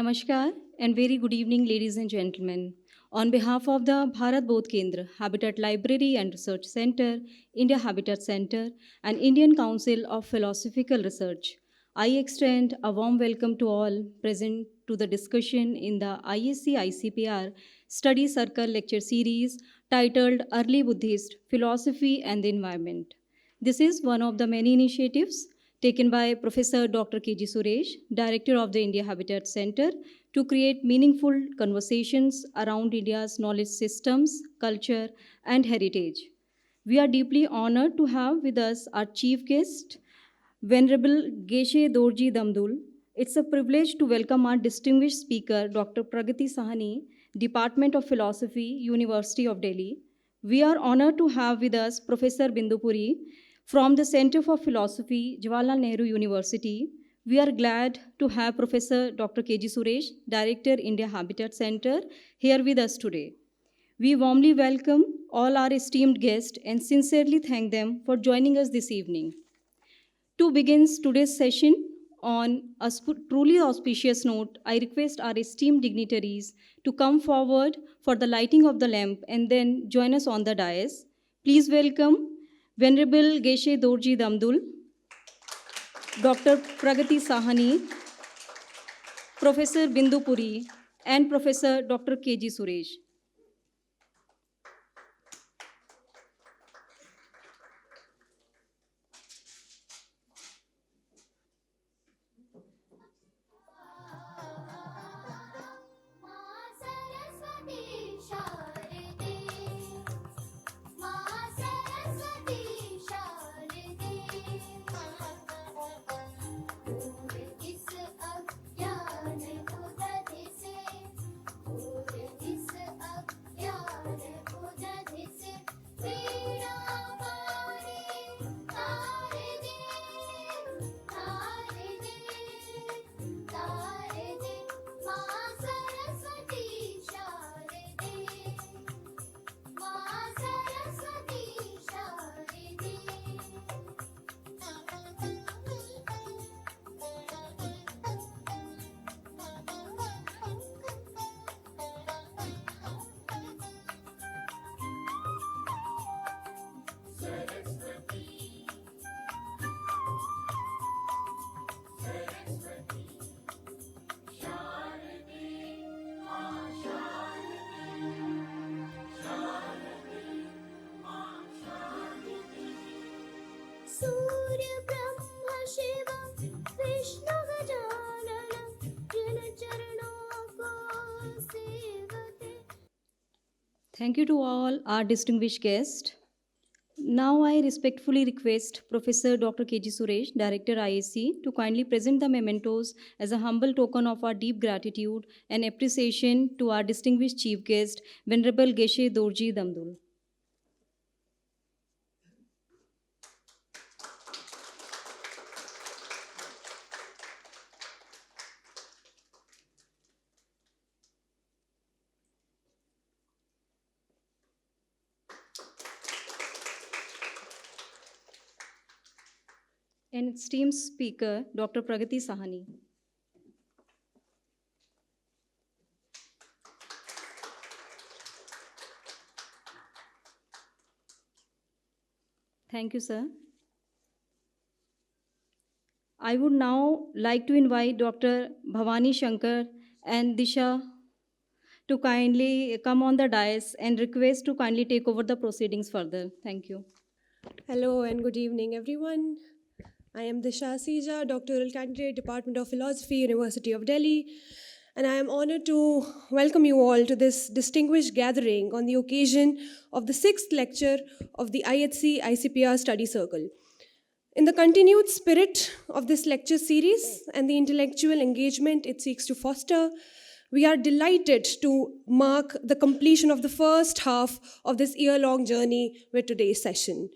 Namaskar and very good evening, ladies and gentlemen. On behalf of the Bharat Bodh Kendra, Habitat Library and Research Center, India Habitat Center, and Indian Council of Philosophical Research, I extend a warm welcome to all present to the discussion in the IHC ICPR Study Circle Lecture Series titled Early Buddhist Philosophy and the Environment. This is one of the many initiatives taken by Professor Dr. K.G. Suresh, Director of the India Habitat Center, to create meaningful conversations around India's knowledge systems, culture, and heritage. We are deeply honored to have with us our chief guest, Venerable Geshe Dorji Damdul. It's a privilege to welcome our distinguished speaker, Dr. Pragati Sahni, Department of Philosophy, University of Delhi. We are honored to have with us Professor Bindu Puri, from the Center for Philosophy, Jawaharlal Nehru University. We are glad to have Professor Dr. K.G. Suresh, Director, India Habitat Center, here with us today. We warmly welcome all our esteemed guests and sincerely thank them for joining us this evening. To begin today's session on a truly auspicious note, I request our esteemed dignitaries to come forward for the lighting of the lamp and then join us on the dais. Please welcome Venerable Geshe Dorji Damdul, Dr. Pragati Sahni, Professor Bindu Puri, and Professor Dr. K.G. Suresh. Thank you to all our distinguished guests. Now I respectfully request Professor Dr. K.G. Suresh, Director IAC, to kindly present the mementos as a humble token of our deep gratitude and appreciation to our distinguished chief guest, Venerable Geshe Dorji Damdul. And esteemed speaker, Dr. Pragati Sahni. Thank you, sir. I would now like to invite Dr. Bhavani Shankar and Disha to kindly come on the dais and request to kindly take over the proceedings further. Thank you. Hello and good evening, everyone. I am Disha Sija, doctoral candidate, Department of Philosophy, University of Delhi, and I am honored to welcome you all to this distinguished gathering on the occasion of the 6th lecture of the IHC ICPR Study Circle. In the continued spirit of this lecture series and the intellectual engagement it seeks to foster, we are delighted to mark the completion of the first half of this year-long journey with today's session.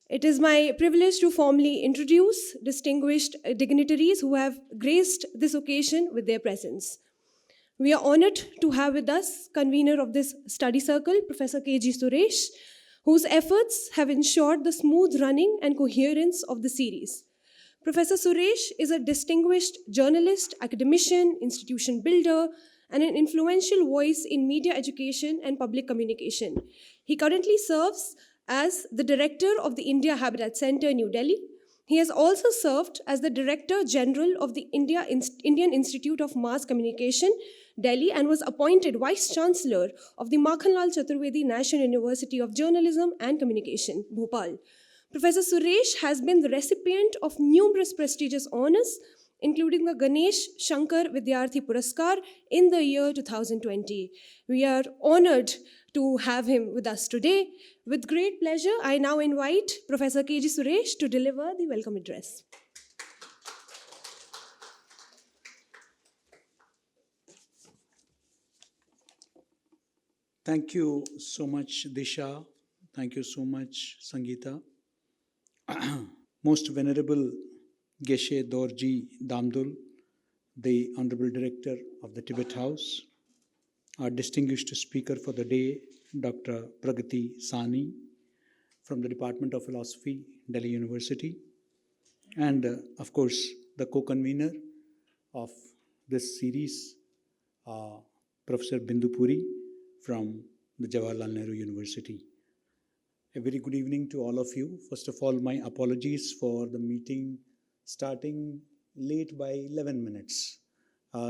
It is my privilege to formally introduce distinguished dignitaries who have graced this occasion with their presence. We are honored to have with us convener of this study circle, Professor K.G. Suresh, whose efforts have ensured the smooth running and coherence of the series. Professor Suresh is a distinguished journalist, academician, institution builder, and an influential voice in media education and public communication. He currently serves as the director of the India Habitat Center, New Delhi. He has also served as the Director General of the Indian Institute of Mass Communication, Delhi, and was appointed Vice Chancellor of the Makhanlal Chaturvedi National University of Journalism and Communication, Bhopal. Professor Suresh has been the recipient of numerous prestigious honors, including the Ganesh Shankar Vidyarthi Puraskar in the year 2020. We are honored to have him with us today. With great pleasure, I now invite Professor K.G. Suresh to deliver the welcome address. Thank you so much, Disha. Thank you so much, Sangeeta. Most Venerable Geshe Dorji Damdul, the Honorable Director of the Tibet House, our distinguished speaker for the day, Dr. Pragati Sahni from the Department of Philosophy, Delhi University, and of course, the co-convenor of this series, Professor Bindu Puri from the Jawaharlal Nehru University. A very good evening to all of you. First of all, my apologies for the meeting starting late by 11 minutes.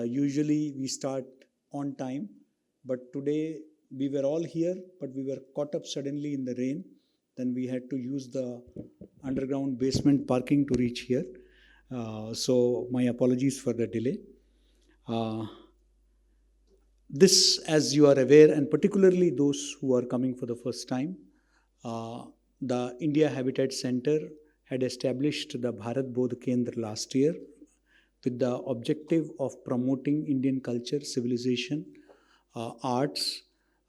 Usually we start on time, but today we were all here, but we were caught up suddenly in the rain. Then we had to use the underground basement parking to reach here. So my apologies for the delay. This, as you are aware, and particularly those who are coming for the first time, the India Habitat Center had established the Bharat Bodh Kendra last year with the objective of promoting Indian culture, civilization, arts,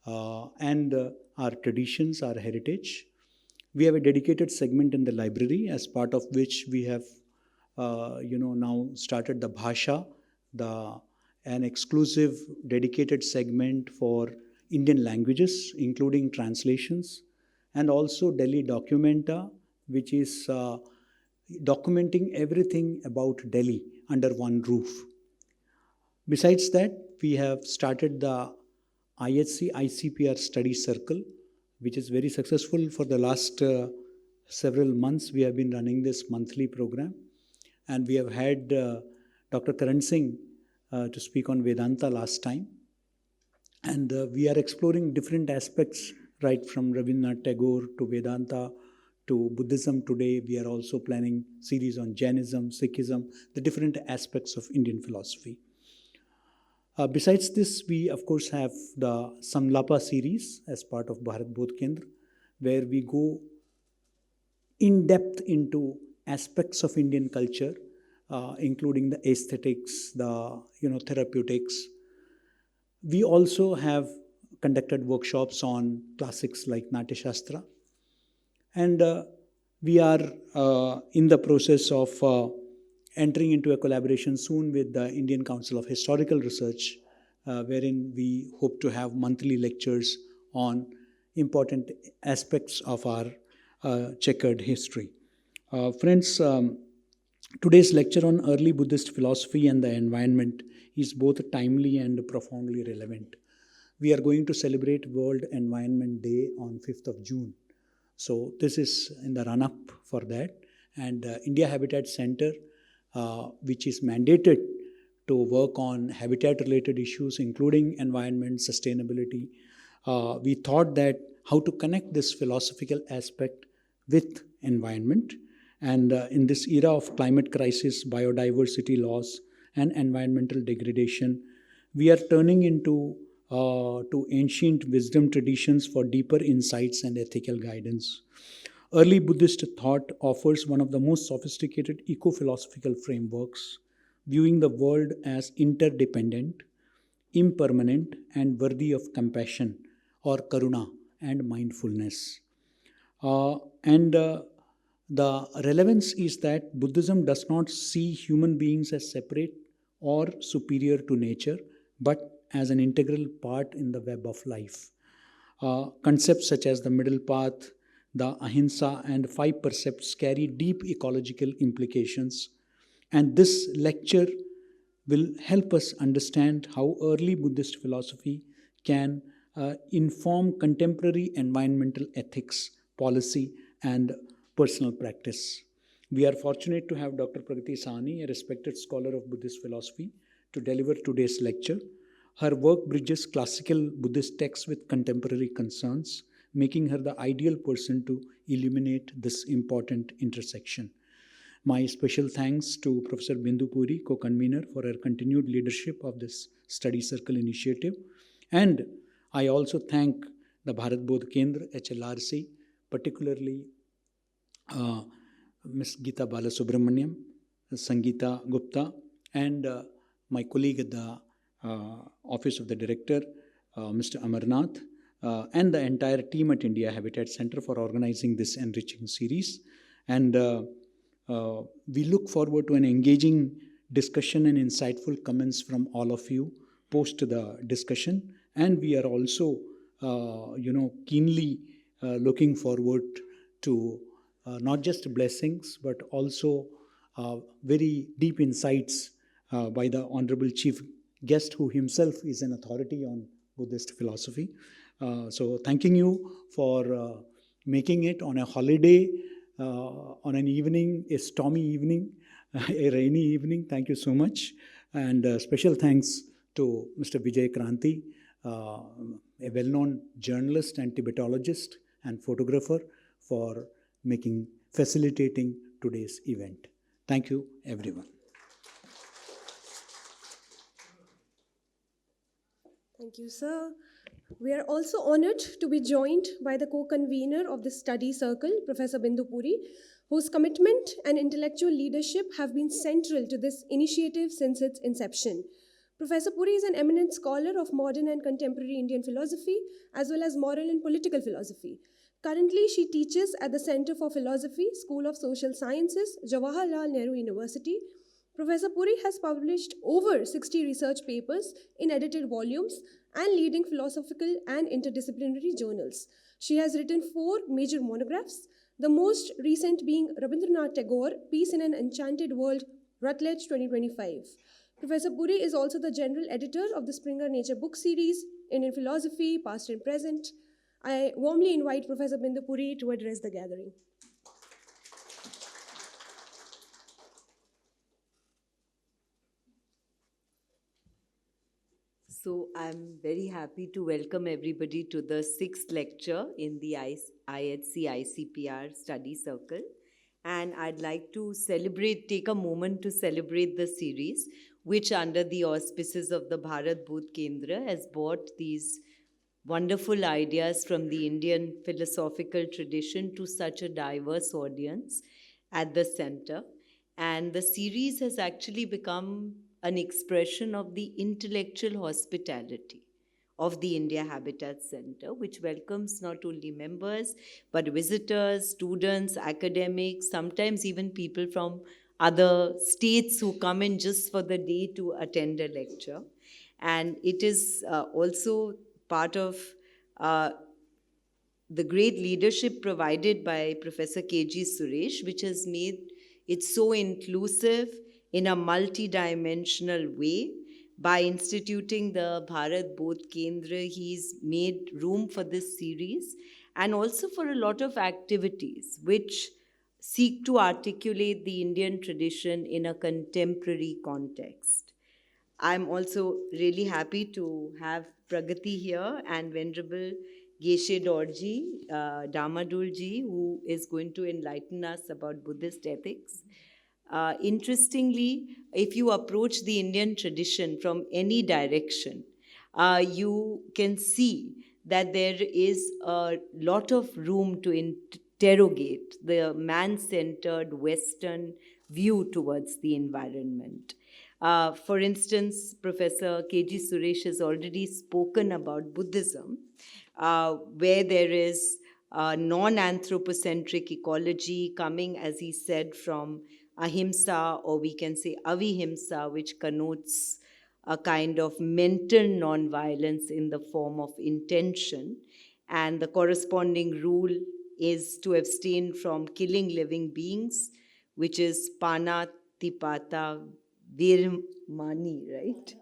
and our traditions, our heritage. We have a dedicated segment in the library, as part of which we have now started the Bhasha, an exclusive dedicated segment for Indian languages, including translations, and also Delhi Documenta, which is documenting everything about Delhi under one roof. Besides that, we have started the IHC ICPR study circle, which is very successful. For the last several months, we have been running this monthly program, and we have had Dr. Karan Singh to speak on Vedanta last time. And we are exploring different aspects, right from Rabindranath Tagore to Vedanta to Buddhism. Today, we are also planning series on Jainism, Sikhism, the different aspects of Indian philosophy. Besides this, we of course have the Samlapa series as part of Bharat Bodh Kendra, where we go in depth into aspects of Indian culture, including the aesthetics, the therapeutics. We also have conducted workshops on classics like Natya Shastra, and we are in the process of entering into a collaboration soon with the Indian Council of Historical Research, wherein we hope to have monthly lectures on important aspects of our checkered history. Friends, today's lecture on early Buddhist philosophy and the environment is both timely and profoundly relevant. We are going to celebrate World Environment Day on 5th of June. So this is in the run-up for that. And India Habitat Center, which is mandated to work on habitat-related issues, including environment, sustainability, we thought that how to connect this philosophical aspect with environment. And in this era of climate crisis, biodiversity loss, and environmental degradation, we are turning into to ancient wisdom traditions for deeper insights and ethical guidance. Early Buddhist thought offers one of the most sophisticated eco-philosophical frameworks, viewing the world as interdependent, impermanent, and worthy of compassion or karuna and mindfulness. The relevance is that Buddhism does not see human beings as separate or superior to nature, but as an integral part in the web of life. Concepts such as the middle path, the ahimsa, and five precepts carry deep ecological implications And this lecture will help us understand how early Buddhist philosophy can inform contemporary environmental ethics, policy, and personal practice. We are fortunate to have Dr. Pragati Sahni, a respected scholar of Buddhist philosophy, to deliver today's lecture. Her work bridges classical Buddhist texts with contemporary concerns, making her the ideal person to illuminate this important intersection. My special thanks to Professor Bindu Puri, Co-Convenor, for her continued leadership of this study circle initiative. And I also thank the Bharat Bodh Kendra, HLRC, particularly Ms. Geeta Balasubramaniam, Sangeeta Gupta, and my colleague at the Office of the Director, Mr. Amarnath, and the entire team at India Habitat Center for organizing this enriching series. And we look forward to an engaging discussion and insightful comments from all of you post the discussion. And we are also, keenly looking forward to not just blessings, but also very deep insights by the Honorable Chief Guest, who himself is an authority on Buddhist philosophy. So thanking you for making it on a holiday, on an evening, a stormy evening, a rainy evening. Thank you so much. And special thanks to Mr. Vijay Kranti, a well-known journalist and Tibetologist and photographer, for facilitating today's event. Thank you, everyone. Thank you, sir. We are also honored to be joined by the co-convener of this study circle, Professor Bindu Puri, whose commitment and intellectual leadership have been central to this initiative since its inception. Professor Puri is an eminent scholar of modern and contemporary Indian philosophy, as well as moral and political philosophy. Currently, she teaches at the Center for Philosophy, School of Social Sciences, Jawaharlal Nehru University. Professor Puri has published over 60 research papers in edited volumes and leading philosophical and interdisciplinary journals. She has written 4 major monographs, the most recent being Rabindranath Tagore, Peace in an Enchanted World, Routledge 2025. Professor Puri is also the general editor of the Springer Nature book series, Indian Philosophy, Past and Present. I warmly invite Professor Bindu Puri to address the gathering. So I'm very happy to welcome everybody to the 6th lecture in the IHC ICPR study circle. And I'd like to take a moment to celebrate the series, which under the auspices of the Bharat Bodh Kendra has brought these wonderful ideas from the Indian philosophical tradition to such a diverse audience at the center. And the series has actually become an expression of the intellectual hospitality of the India Habitat Center, which welcomes not only members, but visitors, students, academics, sometimes even people from other states who come in just for the day to attend a lecture. And it is also part of the great leadership provided by Professor K.G. Suresh, which has made it so inclusive in a multi-dimensional way. By instituting the Bharat Bodh Kendra, he's made room for this series and also for a lot of activities which seek to articulate the Indian tradition in a contemporary context. I'm also really happy to have Pragati here and Venerable Geshe Dorji, Damdul ji, who is going to enlighten us about Buddhist ethics. Interestingly, if you approach the Indian tradition from any direction, you can see that there is a lot of room to interrogate the man-centered Western view towards the environment. For instance, Professor K.G. Suresh has already spoken about Buddhism, where there is non-anthropocentric ecology coming, as he said, from ahimsa, or we can say avihimsa, which connotes a kind of mental non-violence in the form of intention. And the corresponding rule is to abstain from killing living beings, which is pana Shaktipata Virmani, right?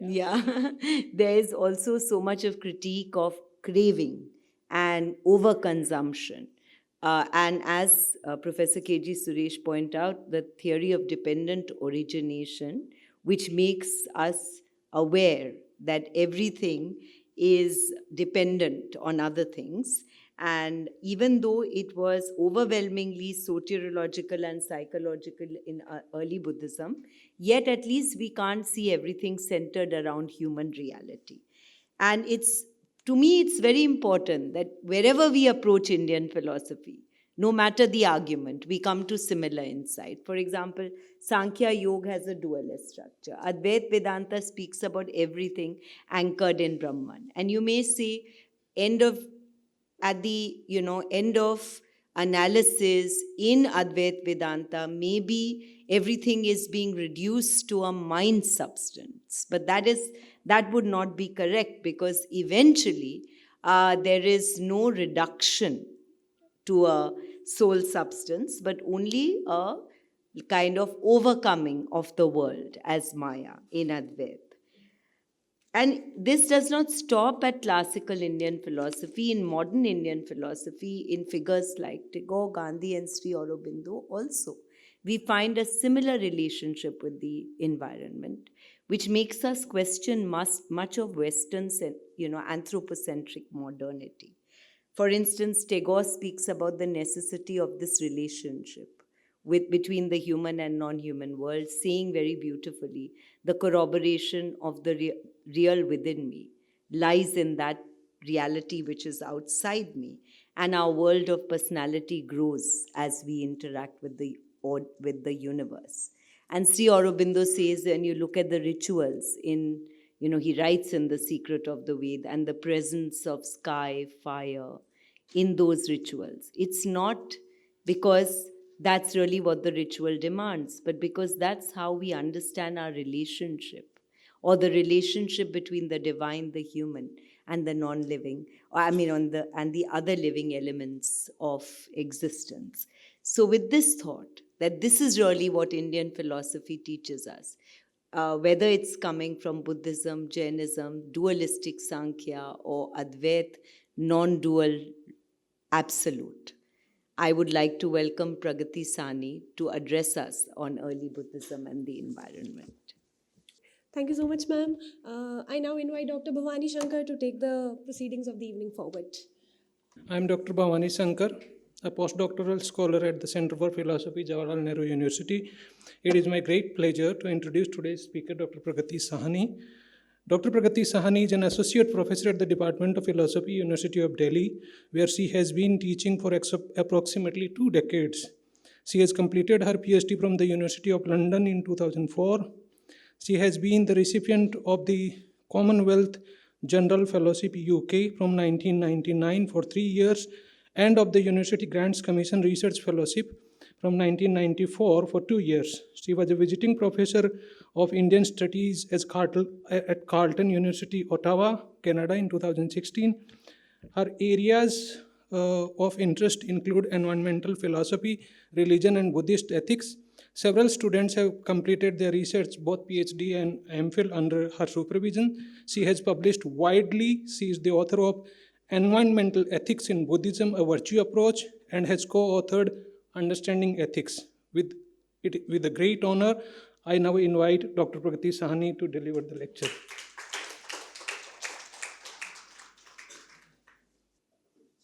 Yeah. There is also so much of critique of craving and overconsumption. And as Professor K.G. Suresh pointed out, the theory of dependent origination, which makes us aware that everything is dependent on other things. And even though it was overwhelmingly soteriological and psychological in early Buddhism, yet at least we can't see everything centered around human reality. And to me, it's very important that wherever we approach Indian philosophy, no matter the argument, we come to similar insight. For example, Sankhya Yoga has a dualist structure. Advaita Vedanta speaks about everything anchored in Brahman. And you may say, at the end of analysis in Advaita Vedanta, maybe everything is being reduced to a mind substance. But that would not be correct, because eventually there is no reduction to a soul substance, but only a kind of overcoming of the world as Maya in Advaita. And this does not stop at classical Indian philosophy. In modern Indian philosophy, in figures like Tagore, Gandhi, and Sri Aurobindo also, we find a similar relationship with the environment, which makes us question much of Western, anthropocentric modernity. For instance, Tagore speaks about the necessity of this relationship between the human and non-human world, saying very beautifully, the corroboration of the real within me lies in that reality which is outside me, and our world of personality grows as we interact with the universe. And Sri Aurobindo says, when you look at the rituals he writes in The Secret of the Ved, and the presence of sky, fire in those rituals, it's not because that's really what the ritual demands, but because that's how we understand our relationship, or the relationship between the divine, the human, and the non-living, and the other living elements of existence. So with this thought, that this is really what Indian philosophy teaches us, whether it's coming from Buddhism, Jainism, dualistic Sankhya, or Advaita, non-dual absolute. I would like to welcome Pragati Sahni to address us on early Buddhism and the environment. Thank you so much, ma'am. I now invite Dr. Bhavani Shankar to take the proceedings of the evening forward. I am Dr. Bhavani Shankar, a postdoctoral scholar at the Center for Philosophy, Jawaharlal Nehru University. It is my great pleasure to introduce today's speaker, Dr. Pragati Sahni. Dr. Pragati Sahni is an associate professor at the Department of Philosophy, University of Delhi, where she has been teaching for approximately 2 decades. She has completed her PhD from the University of London in 2004. She has been the recipient of the Commonwealth General Fellowship UK from 1999 for 3 years, and of the University Grants Commission Research Fellowship from 1994 for 2 years. She was a visiting professor of Indian Studies at Carleton University, Ottawa, Canada in 2016. Her areas of interest include environmental philosophy, religion, and Buddhist ethics. Several students have completed their research, both PhD and MPhil, under her supervision. She has published widely. She is the author of Environmental Ethics in Buddhism, a Virtue Approach, and has co-authored Understanding Ethics. With a great honor, I now invite Dr. Pragati Sahni to deliver the lecture.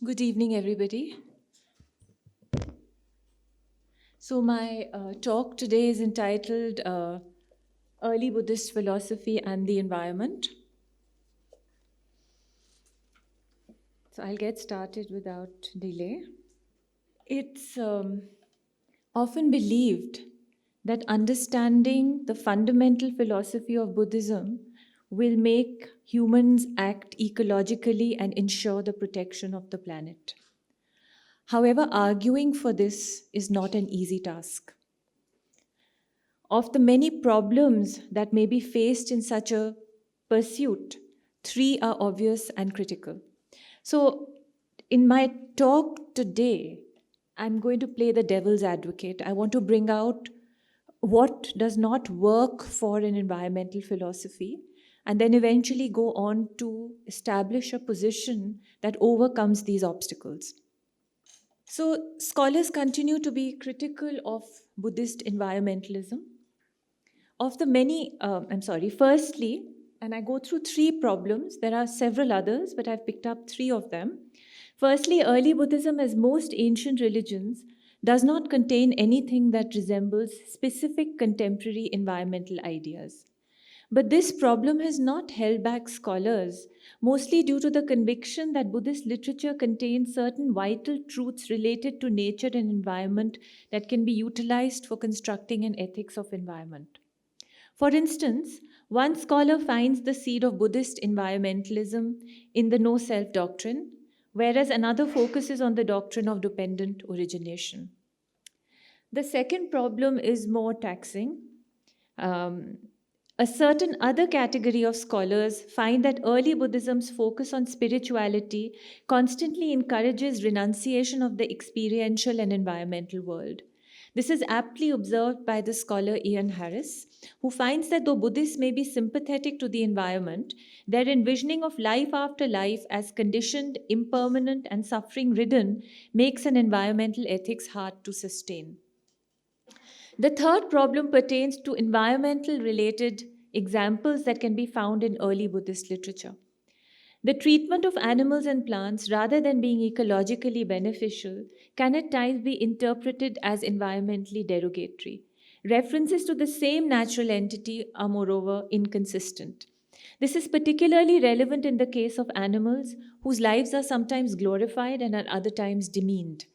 Good evening, everybody. So my talk today is entitled Early Buddhist Philosophy and the Environment. So I'll get started without delay. It's often believed that understanding the fundamental philosophy of Buddhism will make humans act ecologically and ensure the protection of the planet. However, arguing for this is not an easy task. Of the many problems that may be faced in such a pursuit, 3 are obvious and critical. So, in my talk today, I'm going to play the devil's advocate. I want to bring out what does not work for an environmental philosophy, and then eventually go on to establish a position that overcomes these obstacles. So, scholars continue to be critical of Buddhist environmentalism. Of the many, firstly, and I go through three problems. There are several others, but I've picked up three of them. Firstly, early Buddhism, as most ancient religions, does not contain anything that resembles specific contemporary environmental ideas. But this problem has not held back scholars, mostly due to the conviction that Buddhist literature contains certain vital truths related to nature and environment that can be utilized for constructing an ethics of environment. For instance, one scholar finds the seed of Buddhist environmentalism in the no self doctrine, whereas another focuses on the doctrine of dependent origination. The second problem is more taxing. A certain other category of scholars find that early Buddhism's focus on spirituality constantly encourages renunciation of the experiential and environmental world. This is aptly observed by the scholar Ian Harris, who finds that though Buddhists may be sympathetic to the environment, their envisioning of life after life as conditioned, impermanent, and suffering ridden makes an environmental ethics hard to sustain. The third problem pertains to environmental related examples that can be found in early Buddhist literature. The treatment of animals and plants, rather than being ecologically beneficial, can at times be interpreted as environmentally derogatory. References to the same natural entity are, moreover, inconsistent. This is particularly relevant in the case of animals whose lives are sometimes glorified and at other times demeaned.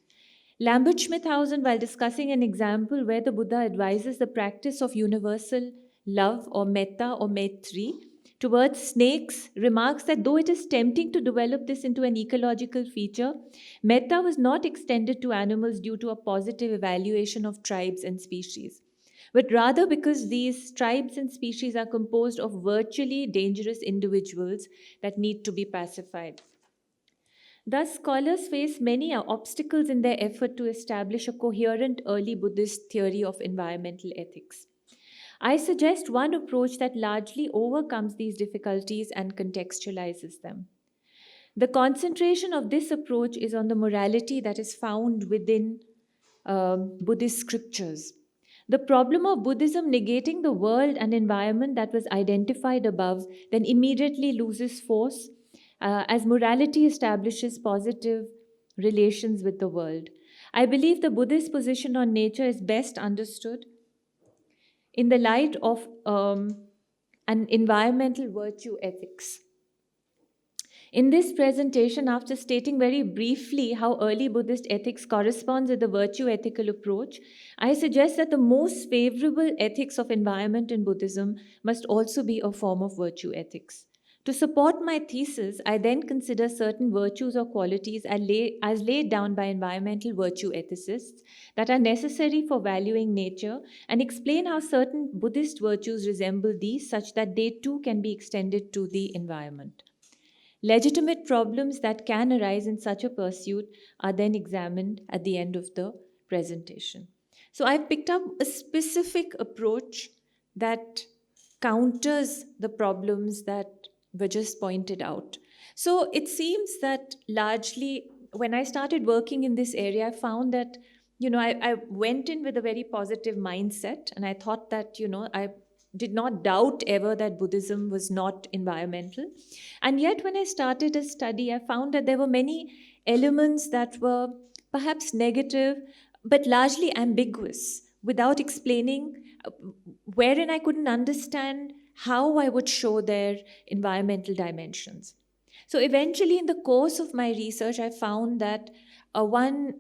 Lambert Schmidhausen, while discussing an example where the Buddha advises the practice of universal love or metta or maitri towards snakes, remarks that though it is tempting to develop this into an ecological feature, metta was not extended to animals due to a positive evaluation of tribes and species, but rather because these tribes and species are composed of virtually dangerous individuals that need to be pacified. Thus, scholars face many obstacles in their effort to establish a coherent early Buddhist theory of environmental ethics. I suggest one approach that largely overcomes these difficulties and contextualizes them. The concentration of this approach is on the morality that is found within Buddhist scriptures. The problem of Buddhism negating the world and environment that was identified above then immediately loses force as morality establishes positive relations with the world. I believe the Buddhist position on nature is best understood in the light of an environmental virtue ethics. In this presentation, after stating very briefly how early Buddhist ethics corresponds with the virtue ethical approach, I suggest that the most favorable ethics of environment in Buddhism must also be a form of virtue ethics. To support my thesis, I then consider certain virtues or qualities as laid down by environmental virtue ethicists that are necessary for valuing nature and explain how certain Buddhist virtues resemble these such that they too can be extended to the environment. Legitimate problems that can arise in such a pursuit are then examined at the end of the presentation. So I've picked up a specific approach that counters the problems that were just pointed out. So it seems that largely when I started working in this area, I found that, I went in with a very positive mindset, and I thought that, I did not doubt ever that Buddhism was not environmental. And yet when I started a study, I found that there were many elements that were perhaps negative, but largely ambiguous, without explaining, wherein I couldn't understand how I would show their environmental dimensions. So eventually, in the course of my research, I found that one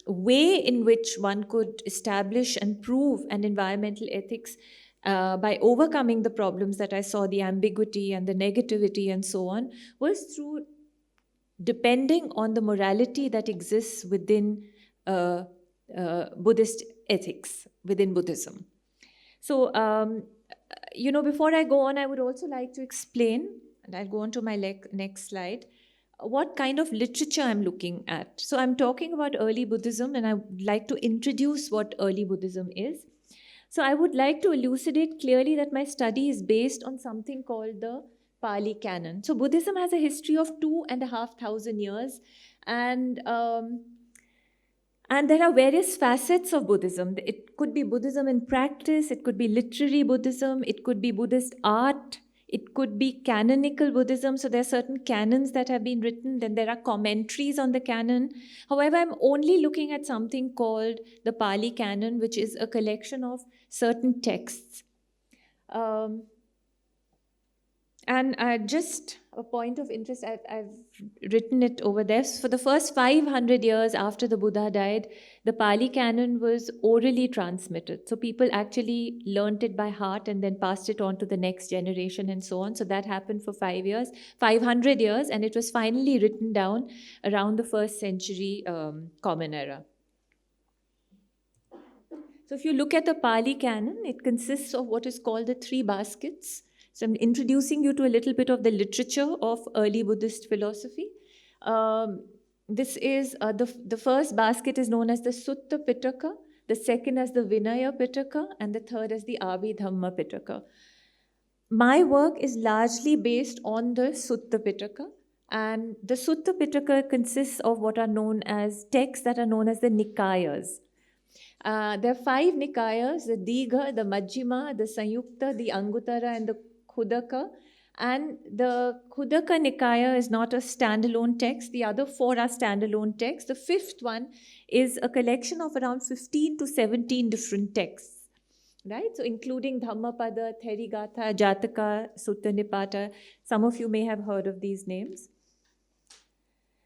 way in which one could establish and prove an environmental ethics by overcoming the problems that I saw, the ambiguity and the negativity and so on, was through depending on the morality that exists within Buddhist ethics, within Buddhism. So, before I go on, I would also like to explain, and I'll go on to my next slide, what kind of literature I'm looking at. So I'm talking about early Buddhism, and I would like to introduce what early Buddhism is. So I would like to elucidate clearly that my study is based on something called the Pali Canon. So Buddhism has a history of 2,500 years, and there are various facets of Buddhism. It could be Buddhism in practice, it could be literary Buddhism, it could be Buddhist art, it could be canonical Buddhism. So there are certain canons that have been written, then there are commentaries on the canon. However, I'm only looking at something called the Pali Canon, which is a collection of certain texts. And just a point of interest, I've written it over there. So for the first 500 years after the Buddha died, the Pali Canon was orally transmitted. So people actually learnt it by heart and then passed it on to the next generation and so on. So that happened for 500 years, and it was finally written down around the 1st century Common Era. So if you look at the Pali Canon, it consists of what is called the 3 baskets. So I'm introducing you to a little bit of the literature of early Buddhist philosophy. This is the first basket is known as the Sutta Pitaka, the second as the Vinaya Pitaka, and the third as the Abhidhamma Pitaka. My work is largely based on the Sutta Pitaka, and the Sutta Pitaka consists of what are known as texts that are known as the Nikayas. There are 5 Nikayas: the Digha, the Majjhima, the Sanyukta, the Anguttara, and the Khuddaka. And the Khuddaka Nikaya is not a standalone text. The other 4 are standalone texts. The 5th one is a collection of around 15 to 17 different texts, right? So including Dhammapada, Therigatha, Jataka, Sutta Nipata. Some of you may have heard of these names.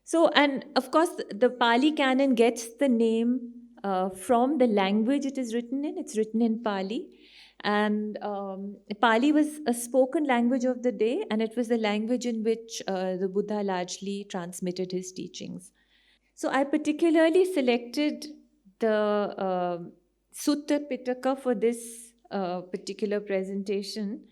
So, and of course, the Pali Canon gets the name from the language it is written in. It's written in Pali. And Pali was a spoken language of the day, and it was the language in which the Buddha largely transmitted his teachings. So I particularly selected the Sutta Pitaka for this particular presentation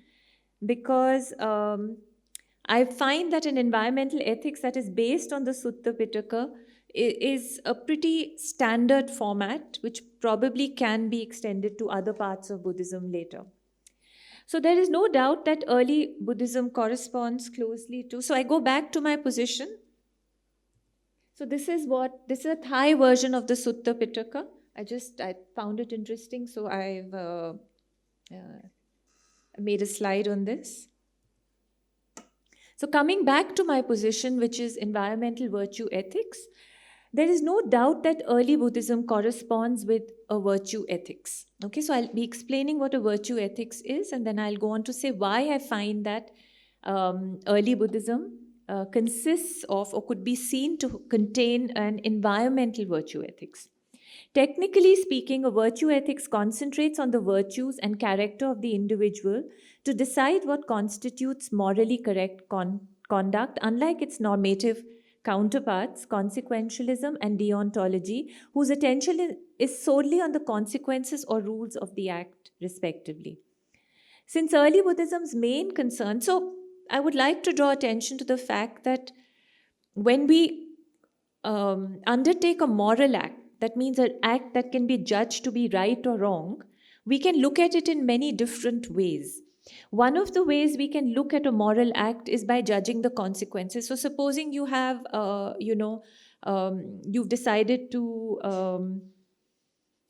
because I find that an environmental ethics that is based on the Sutta Pitaka is a pretty standard format, which probably can be extended to other parts of Buddhism later. So there is no doubt that early Buddhism corresponds closely to, so I go back to my position. So this is a Thai version of the Sutta Pitaka. I found it interesting, so I've made a slide on this. So coming back to my position, which is environmental virtue ethics, there is no doubt that early Buddhism corresponds with a virtue ethics. Okay, so I'll be explaining what a virtue ethics is, and then I'll go on to say why I find that early Buddhism consists of or could be seen to contain an environmental virtue ethics. Technically speaking, a virtue ethics concentrates on the virtues and character of the individual to decide what constitutes morally correct conduct, unlike its normative counterparts, consequentialism and deontology, whose attention is solely on the consequences or rules of the act, respectively. Since early Buddhism's main concern, so I would like to draw attention to the fact that when we undertake a moral act, that means an act that can be judged to be right or wrong, we can look at it in many different ways. One of the ways we can look at a moral act is by judging the consequences. So supposing you have, you've decided to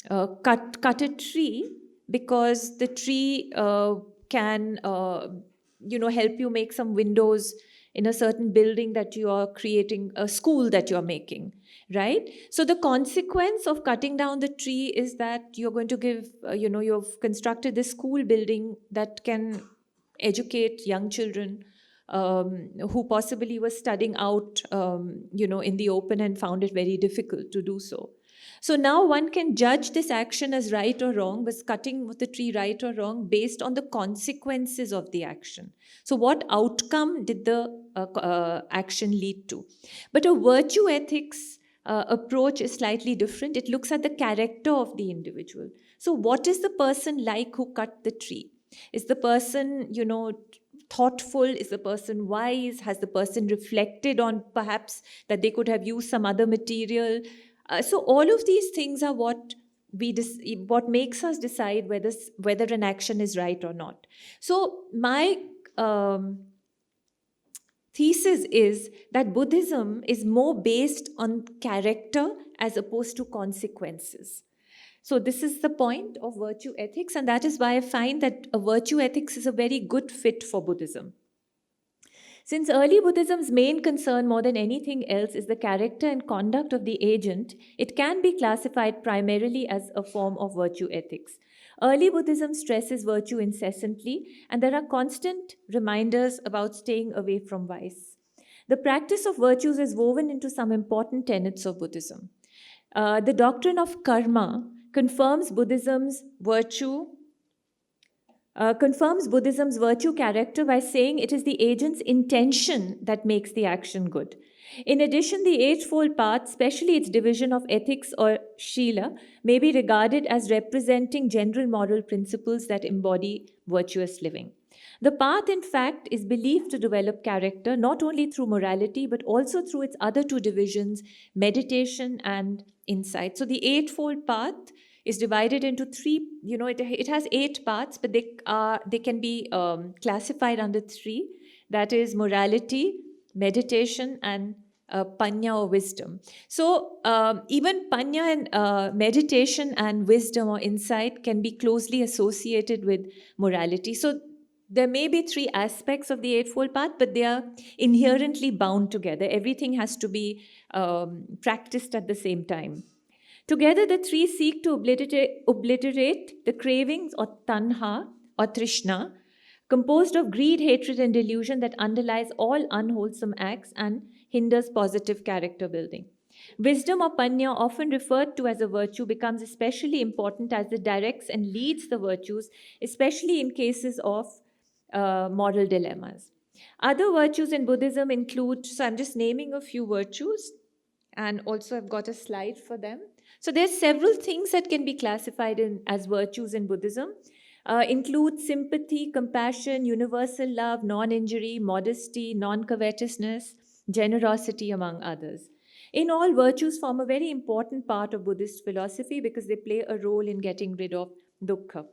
cut a tree because the tree can, help you make some windows in a certain building that you are creating, a school that you're making, right? So the consequence of cutting down the tree is that you're going to give, you've constructed this school building that can educate young children who possibly were studying out, in the open and found it very difficult to do so. So now one can judge this action as right or wrong, was cutting the tree right or wrong based on the consequences of the action. So what outcome did the action lead to? But a virtue ethics approach is slightly different. It looks at the character of the individual. So what is the person like who cut the tree? Is the person, thoughtful? Is the person wise? Has the person reflected on perhaps that they could have used some other material? So all of these things are what what makes us decide whether an action is right or not. So my thesis is that Buddhism is more based on character as opposed to consequences. So this is the point of virtue ethics, and that is why I find that a virtue ethics is a very good fit for Buddhism. Since early Buddhism's main concern more than anything else is the character and conduct of the agent, it can be classified primarily as a form of virtue ethics. Early Buddhism stresses virtue incessantly, and there are constant reminders about staying away from vice. The practice of virtues is woven into some important tenets of Buddhism. The doctrine of karma confirms Buddhism's virtue character by saying it is the agent's intention that makes the action good. In addition, the Eightfold Path, especially its division of ethics or Shila, may be regarded as representing general moral principles that embody virtuous living. The path, in fact, is believed to develop character not only through morality but also through its other two divisions, meditation and insight. So the Eightfold Path is divided into three, it has 8 parts, but they can be classified under 3. That is morality, meditation, and panya or wisdom. So even panya and meditation and wisdom or insight can be closely associated with morality. So there may be 3 aspects of the Eightfold Path, but they are inherently bound together. Everything has to be practiced at the same time. Together, the 3 seek to obliterate the cravings or tanha or trishna, composed of greed, hatred, and delusion that underlies all unwholesome acts and hinders positive character building. Wisdom or panya, often referred to as a virtue, becomes especially important as it directs and leads the virtues, especially in cases of moral dilemmas. Other virtues in Buddhism include, so I'm just naming a few virtues, and also I've got a slide for them. So there's several things that can be classified as virtues in Buddhism. Include sympathy, compassion, universal love, non-injury, modesty, non-covetousness, generosity, among others. In all, virtues form a very important part of Buddhist philosophy because they play a role in getting rid of dukkha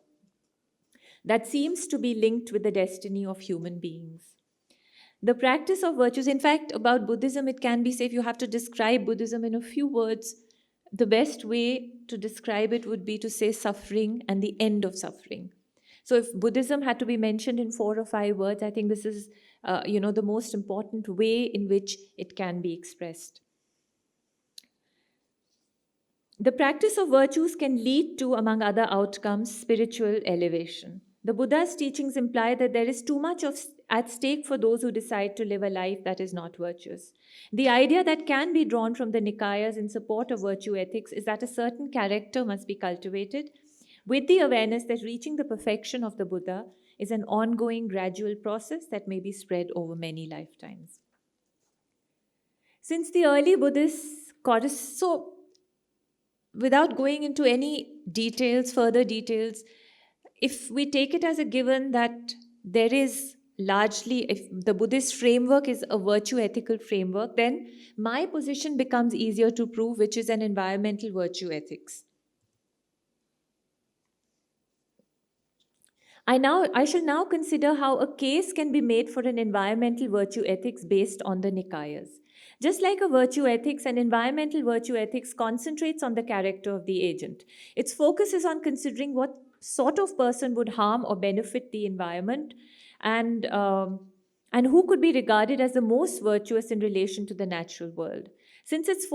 that seems to be linked with the destiny of human beings. The practice of virtues, in fact, about Buddhism, it can be said if you have to describe Buddhism in a few words, the best way to describe it would be to say suffering and the end of suffering. So if Buddhism had to be mentioned in 4 or 5 words, I think this is, the most important way in which it can be expressed. The practice of virtues can lead to, among other outcomes, spiritual elevation. The Buddha's teachings imply that there is too much at stake for those who decide to live a life that is not virtuous. The idea that can be drawn from the Nikayas in support of virtue ethics is that a certain character must be cultivated, with the awareness that reaching the perfection of the Buddha is an ongoing, gradual process that may be spread over many lifetimes. Since the early Buddhists, so without going into any further details, if we take it as a given that there is largely, if the Buddhist framework is a virtue ethical framework, then my position becomes easier to prove, which is an environmental virtue ethics. I shall now consider how a case can be made for an environmental virtue ethics based on the Nikayas. Just like a virtue ethics, an environmental virtue ethics concentrates on the character of the agent. Its focus is on considering what sort of person would harm or benefit the environment, and who could be regarded as the most virtuous in relation to the natural world. Since its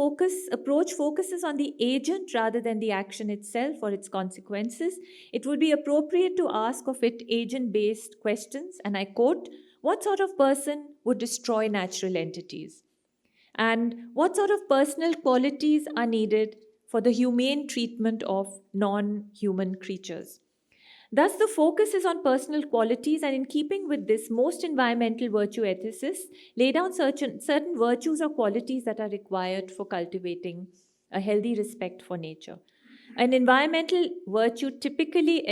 approach focuses on the agent rather than the action itself or its consequences, it would be appropriate to ask of it agent-based questions, and I quote, what sort of person would destroy natural entities? And what sort of personal qualities are needed for the humane treatment of non-human creatures? Thus, the focus is on personal qualities, and in keeping with this, most environmental virtue ethicists lay down certain virtues or qualities that are required for cultivating a healthy respect for nature. An environmental virtue typically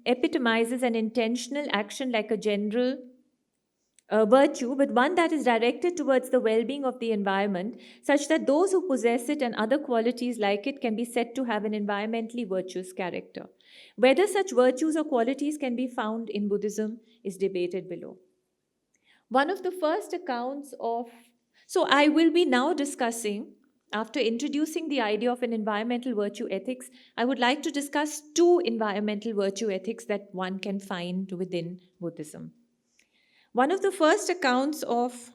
epitomizes an intentional action like a general virtue, but one that is directed towards the well-being of the environment, such that those who possess it and other qualities like it can be said to have an environmentally virtuous character. Whether such virtues or qualities can be found in Buddhism is debated below. One of the first accounts of... So I will be now discussing, after introducing the idea of an environmental virtue ethics, I would like to discuss two environmental virtue ethics that one can find within Buddhism. One of the first accounts of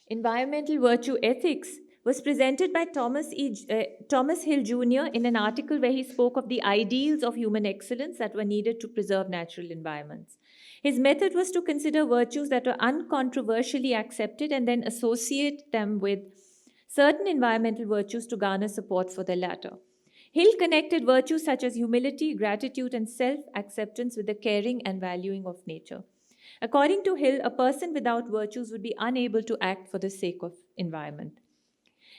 environmental virtue ethics was presented by Thomas Hill Jr. in an article where he spoke of the ideals of human excellence that were needed to preserve natural environments. His method was to consider virtues that were uncontroversially accepted and then associate them with certain environmental virtues to garner support for the latter. Hill connected virtues such as humility, gratitude, and self-acceptance with the caring and valuing of nature. According to Hill, a person without virtues would be unable to act for the sake of environment.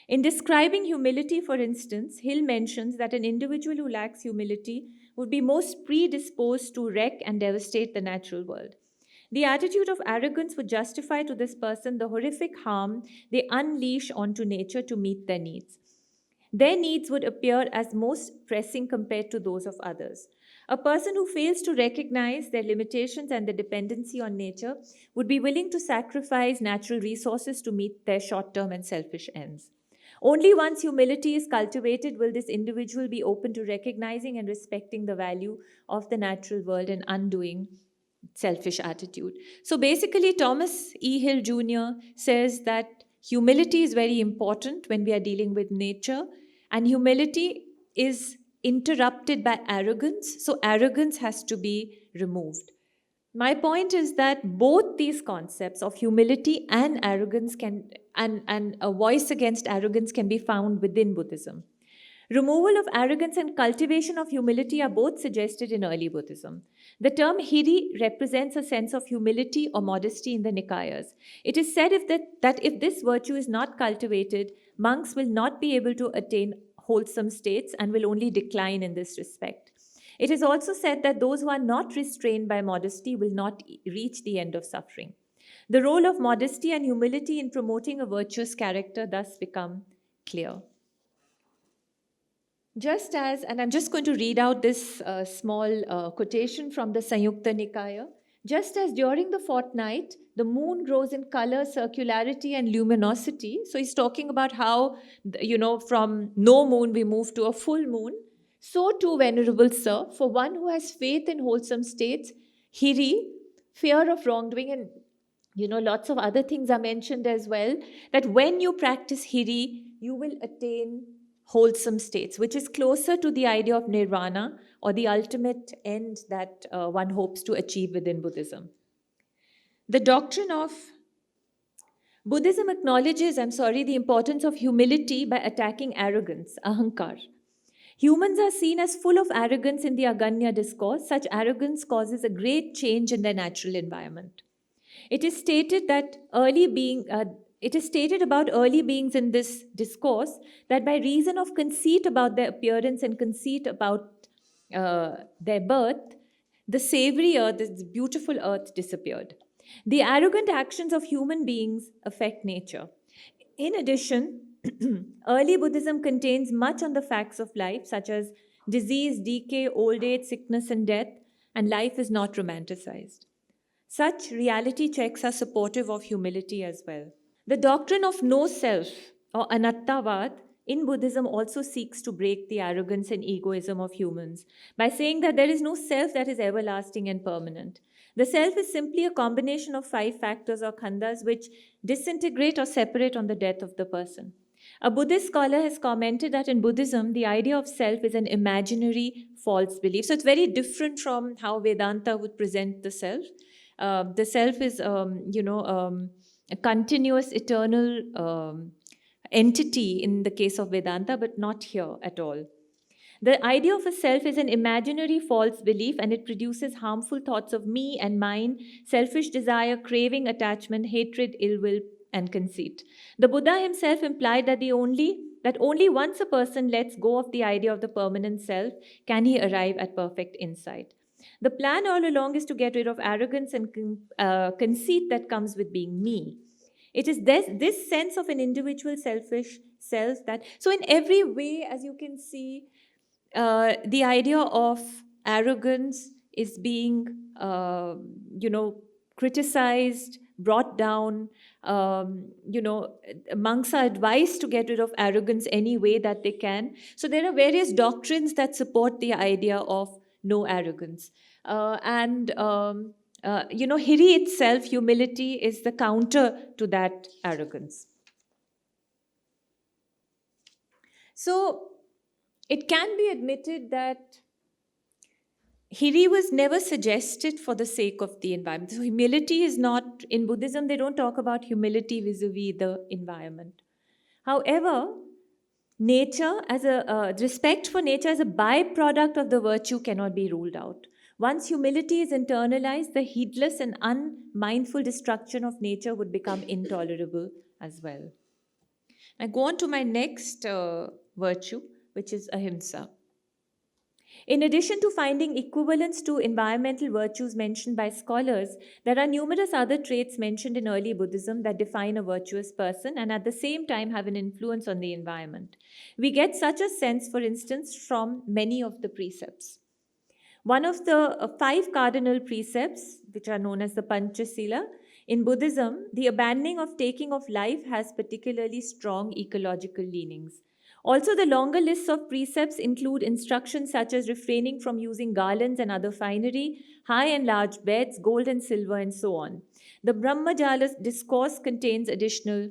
In describing humility, for instance, Hill mentions that an individual who lacks humility would be most predisposed to wreck and devastate the natural world. The attitude of arrogance would justify to this person the horrific harm they unleash onto nature to meet their needs. Their needs would appear as most pressing compared to those of others. A person who fails to recognize their limitations and their dependency on nature would be willing to sacrifice natural resources to meet their short-term and selfish ends. Only once humility is cultivated will this individual be open to recognizing and respecting the value of the natural world and undoing selfish attitude. So basically, Thomas E. Hill Jr. says that humility is very important when we are dealing with nature, and humility is interrupted by arrogance, so arrogance has to be removed. My point is that both these concepts of humility and arrogance and a voice against arrogance can be found within Buddhism. Removal of arrogance and cultivation of humility are both suggested in early Buddhism. The term hiri represents a sense of humility or modesty in the Nikayas. It is said that if this virtue is not cultivated, monks will not be able to attain wholesome states and will only decline in this respect. It is also said that those who are not restrained by modesty will not reach the end of suffering. The role of modesty and humility in promoting a virtuous character thus become clear. Just as, and I'm just going to read out this small quotation from the Samyukta Nikaya, just as during the fortnight, the moon grows in color, circularity, and luminosity. So he's talking about how, from no moon we move to a full moon. So too, Venerable Sir, for one who has faith in wholesome states, hiri, fear of wrongdoing, and lots of other things are mentioned as well, that when you practice hiri, you will attain wholesome states, which is closer to the idea of nirvana or the ultimate end that one hopes to achieve within Buddhism. The doctrine of Buddhism acknowledges, the importance of humility by attacking arrogance, ahankar. Humans are seen as full of arrogance in the Aganya discourse. Such arrogance causes a great change in their natural environment. It is stated about early beings in this discourse that by reason of conceit about their appearance and conceit about their birth, the savory earth, this beautiful earth, disappeared. The arrogant actions of human beings affect nature. In addition, early Buddhism contains much on the facts of life, such as disease, decay, old age, sickness, and death, and life is not romanticized. Such reality checks are supportive of humility as well. The doctrine of no self, or anattavad, in Buddhism also seeks to break the arrogance and egoism of humans by saying that there is no self that is everlasting and permanent. The self is simply a combination of 5 factors or khandhas which disintegrate or separate on the death of the person. A Buddhist scholar has commented that in Buddhism, the idea of self is an imaginary false belief. So it's very different from how Vedanta would present the self. The self is, a continuous, eternal entity in the case of Vedanta, but not here at all. The idea of a self is an imaginary false belief, and it produces harmful thoughts of me and mine, selfish desire, craving, attachment, hatred, ill will, and conceit. The Buddha himself implied that only once a person lets go of the idea of the permanent self can he arrive at perfect insight. The plan all along is to get rid of arrogance and conceit that comes with being me. It is this sense of an individual selfish self that, so in every way, as you can see, the idea of arrogance is being, criticized, brought down. Monks are advised to get rid of arrogance any way that they can. So there are various doctrines that support the idea of no arrogance. Hiri itself, humility, is the counter to that arrogance. So it can be admitted that Hiri was never suggested for the sake of the environment. So humility is not, in Buddhism, they don't talk about humility vis-a-vis the environment. However, nature, as respect for nature as a byproduct of the virtue cannot be ruled out. Once humility is internalized, the heedless and unmindful destruction of nature would become intolerable as well. I go on to my next virtue, which is ahimsa. In addition to finding equivalence to environmental virtues mentioned by scholars, there are numerous other traits mentioned in early Buddhism that define a virtuous person and at the same time have an influence on the environment. We get such a sense, for instance, from many of the precepts. One of the 5 cardinal precepts, which are known as the Panchasila, in Buddhism, the abandoning of taking of life has particularly strong ecological leanings. Also, the longer lists of precepts include instructions such as refraining from using garlands and other finery, high and large beds, gold and silver, and so on. The Brahmajala discourse contains additional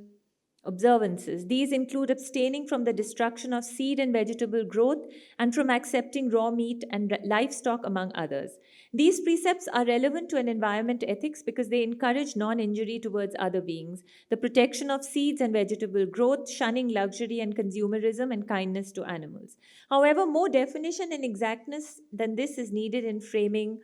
observances. These include abstaining from the destruction of seed and vegetable growth and from accepting raw meat and livestock, among others. These precepts are relevant to an environment ethics because they encourage non-injury towards other beings, the protection of seeds and vegetable growth, shunning luxury and consumerism, and kindness to animals. However, more definition and exactness than this is needed in framing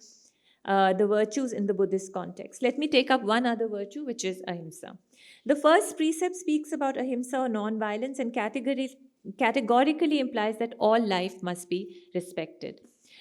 the virtues in the Buddhist context. Let me take up one other virtue, which is ahimsa. The first precept speaks about ahimsa or non-violence and categorically implies that all life must be respected.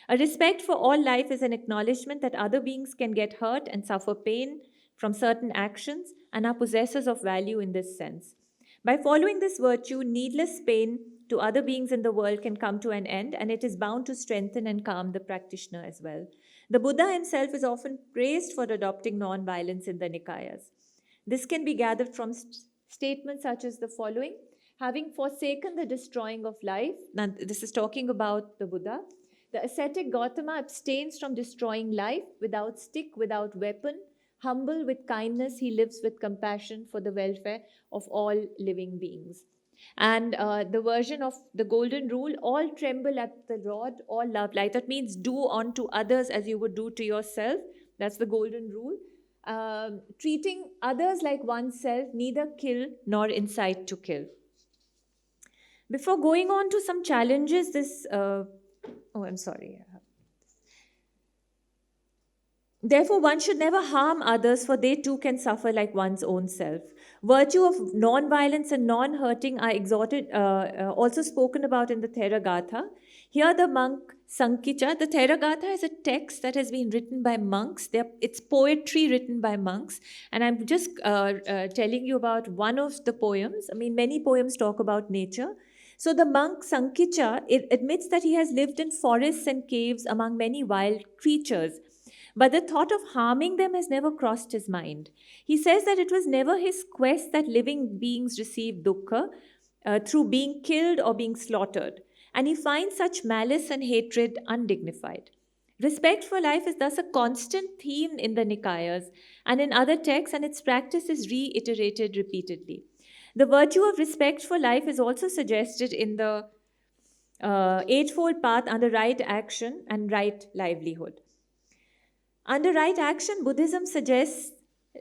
A respect for all life is an acknowledgement that other beings can get hurt and suffer pain from certain actions and are possessors of value in this sense. By following this virtue, needless pain to other beings in the world can come to an end, and it is bound to strengthen and calm the practitioner as well. The Buddha himself is often praised for adopting non-violence in the Nikayas. This can be gathered from statements such as the following: having forsaken the destroying of life, now this is talking about the Buddha, the ascetic Gautama abstains from destroying life without stick, without weapon, humble with kindness, he lives with compassion for the welfare of all living beings. And the version of the golden rule, all tremble at the rod, all love light. That means do unto others as you would do to yourself. That's the golden rule. Treating others like oneself, neither kill nor incite to kill. Before going on to some challenges, Therefore, one should never harm others, for they too can suffer like one's own self. Virtue of non-violence and non-hurting are exhorted, also spoken about in the Theragatha. Here the monk Sankicha, the Theragatha is a text that has been written by monks. It's poetry written by monks. And I'm just telling you about one of the poems. I mean, many poems talk about nature. So the monk Sankicha admits that he has lived in forests and caves among many wild creatures, but the thought of harming them has never crossed his mind. He says that it was never his quest that living beings receive dukkha through being killed or being slaughtered, and he finds such malice and hatred undignified. Respect for life is thus a constant theme in the Nikayas and in other texts, and its practice is reiterated repeatedly. The virtue of respect for life is also suggested in the Eightfold Path under right action and right livelihood. Under right action, Buddhism suggests,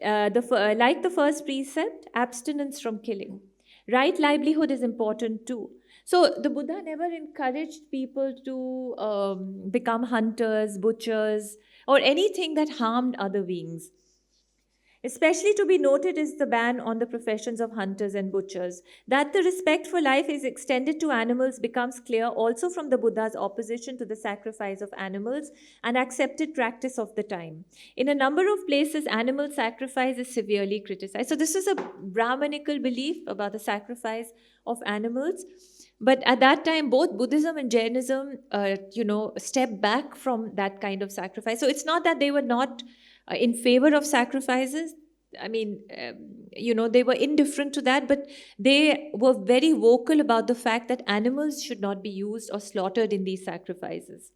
like the first precept, abstinence from killing. Right livelihood is important too. So the Buddha never encouraged people to become hunters, butchers, or anything that harmed other beings. Especially to be noted is the ban on the professions of hunters and butchers. That the respect for life is extended to animals becomes clear also from the Buddha's opposition to the sacrifice of animals, an accepted practice of the time. In a number of places, animal sacrifice is severely criticized. So this is a Brahmanical belief about the sacrifice of animals. But at that time, both Buddhism and Jainism, stepped back from that kind of sacrifice. So it's not that they were not in favor of sacrifices. I mean, they were indifferent to that, but they were very vocal about the fact that animals should not be used or slaughtered in these sacrifices.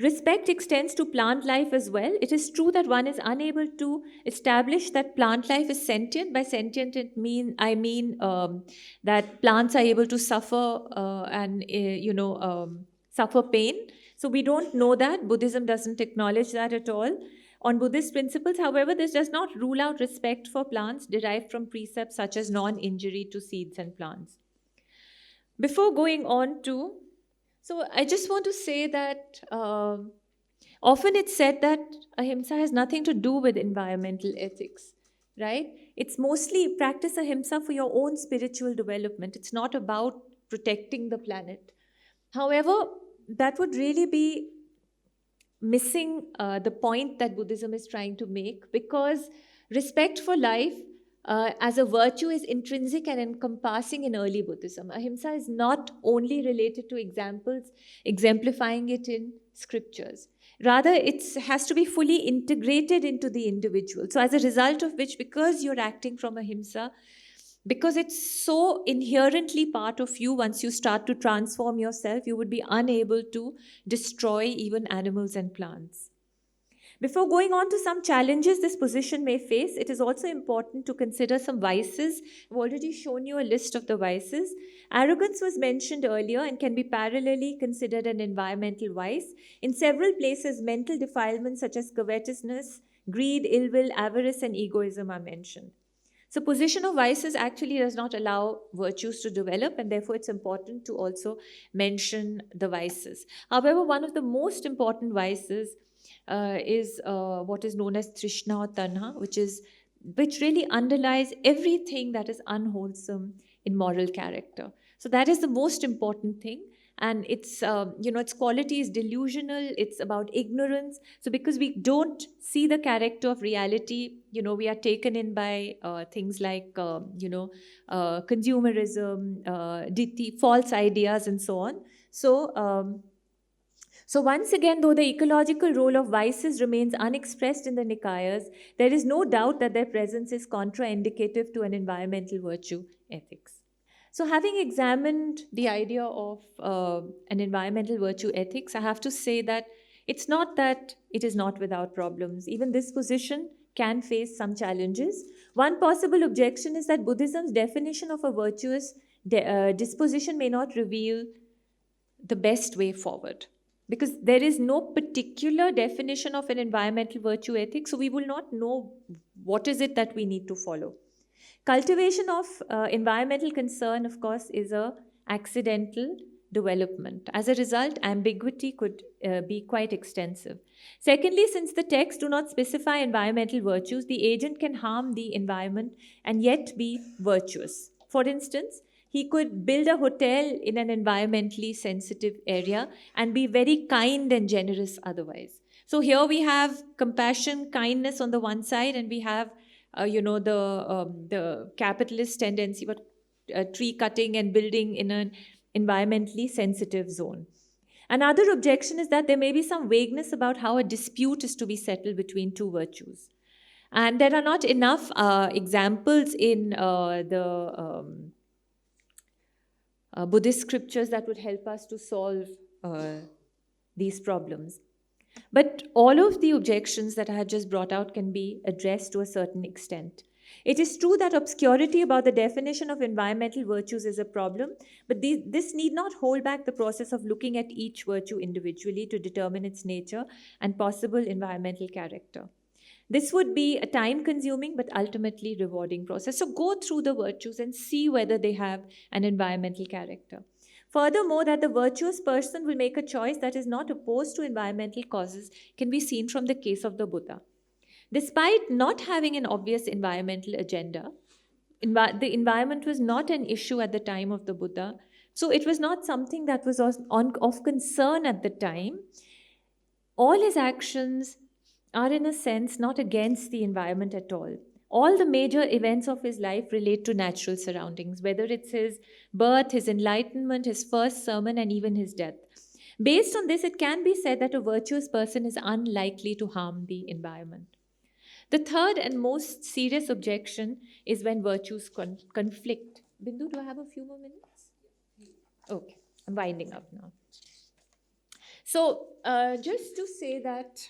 Respect extends to plant life as well. It is true that one is unable to establish that plant life is sentient. By sentient, I mean that plants are able to suffer suffer pain. So we don't know that. Buddhism doesn't acknowledge that at all. On Buddhist principles, however, this does not rule out respect for plants derived from precepts such as non-injury to seeds and plants. Before going on to, so I just want to say that often it's said that ahimsa has nothing to do with environmental ethics, right? It's mostly practice ahimsa for your own spiritual development. It's not about protecting the planet. However, that would really be missing the point that Buddhism is trying to make, because respect for life as a virtue is intrinsic and encompassing in early Buddhism. Ahimsa is not only related to exemplifying it in scriptures. Rather, it has to be fully integrated into the individual. So as a result of which, because you're acting from ahimsa, because it's so inherently part of you, once you start to transform yourself, you would be unable to destroy even animals and plants. Before going on to some challenges this position may face, it is also important to consider some vices. I've already shown you a list of the vices. Arrogance was mentioned earlier and can be parallelly considered an environmental vice. In several places, mental defilements such as covetousness, greed, ill will, avarice, and egoism are mentioned. So position of vices actually does not allow virtues to develop, and therefore it's important to also mention the vices. However, one of the most important vices is what is known as Trishna or Tanha, which really underlies everything that is unwholesome in moral character. So that is the most important thing. And its quality is delusional. It's about ignorance. So because we don't see the character of reality, we are taken in by things like, consumerism, ditthi, false ideas, and so on. So once again, though the ecological role of vices remains unexpressed in the Nikayas, there is no doubt that their presence is contraindicative to an environmental virtue ethics. So having examined the idea of an environmental virtue ethics, I have to say that it's not that it is not without problems. Even this position can face some challenges. One possible objection is that Buddhism's definition of a virtuous disposition may not reveal the best way forward, because there is no particular definition of an environmental virtue ethic, so we will not know what is it that we need to follow. Cultivation of environmental concern, of course, is an accidental development. As a result, ambiguity could be quite extensive. Secondly, since the texts do not specify environmental virtues, the agent can harm the environment and yet be virtuous. For instance, he could build a hotel in an environmentally sensitive area and be very kind and generous otherwise. So here we have compassion, kindness on the one side, and we have the capitalist tendency, but tree cutting and building in an environmentally sensitive zone. Another objection is that there may be some vagueness about how a dispute is to be settled between two virtues. And there are not enough examples in the Buddhist scriptures that would help us to solve these problems. But all of the objections that I have just brought out can be addressed to a certain extent. It is true that obscurity about the definition of environmental virtues is a problem, but this need not hold back the process of looking at each virtue individually to determine its nature and possible environmental character. This would be a time-consuming but ultimately rewarding process. So go through the virtues and see whether they have an environmental character. Furthermore, that the virtuous person will make a choice that is not opposed to environmental causes can be seen from the case of the Buddha. Despite not having an obvious environmental agenda, the environment was not an issue at the time of the Buddha. So it was not something that was of concern at the time. All his actions are, in a sense, not against the environment at all. All the major events of his life relate to natural surroundings, whether it's his birth, his enlightenment, his first sermon, and even his death. Based on this, it can be said that a virtuous person is unlikely to harm the environment. The third and most serious objection is when virtues conflict. Bindu, do I have a few more minutes? Okay, I'm winding up now. So, just to say that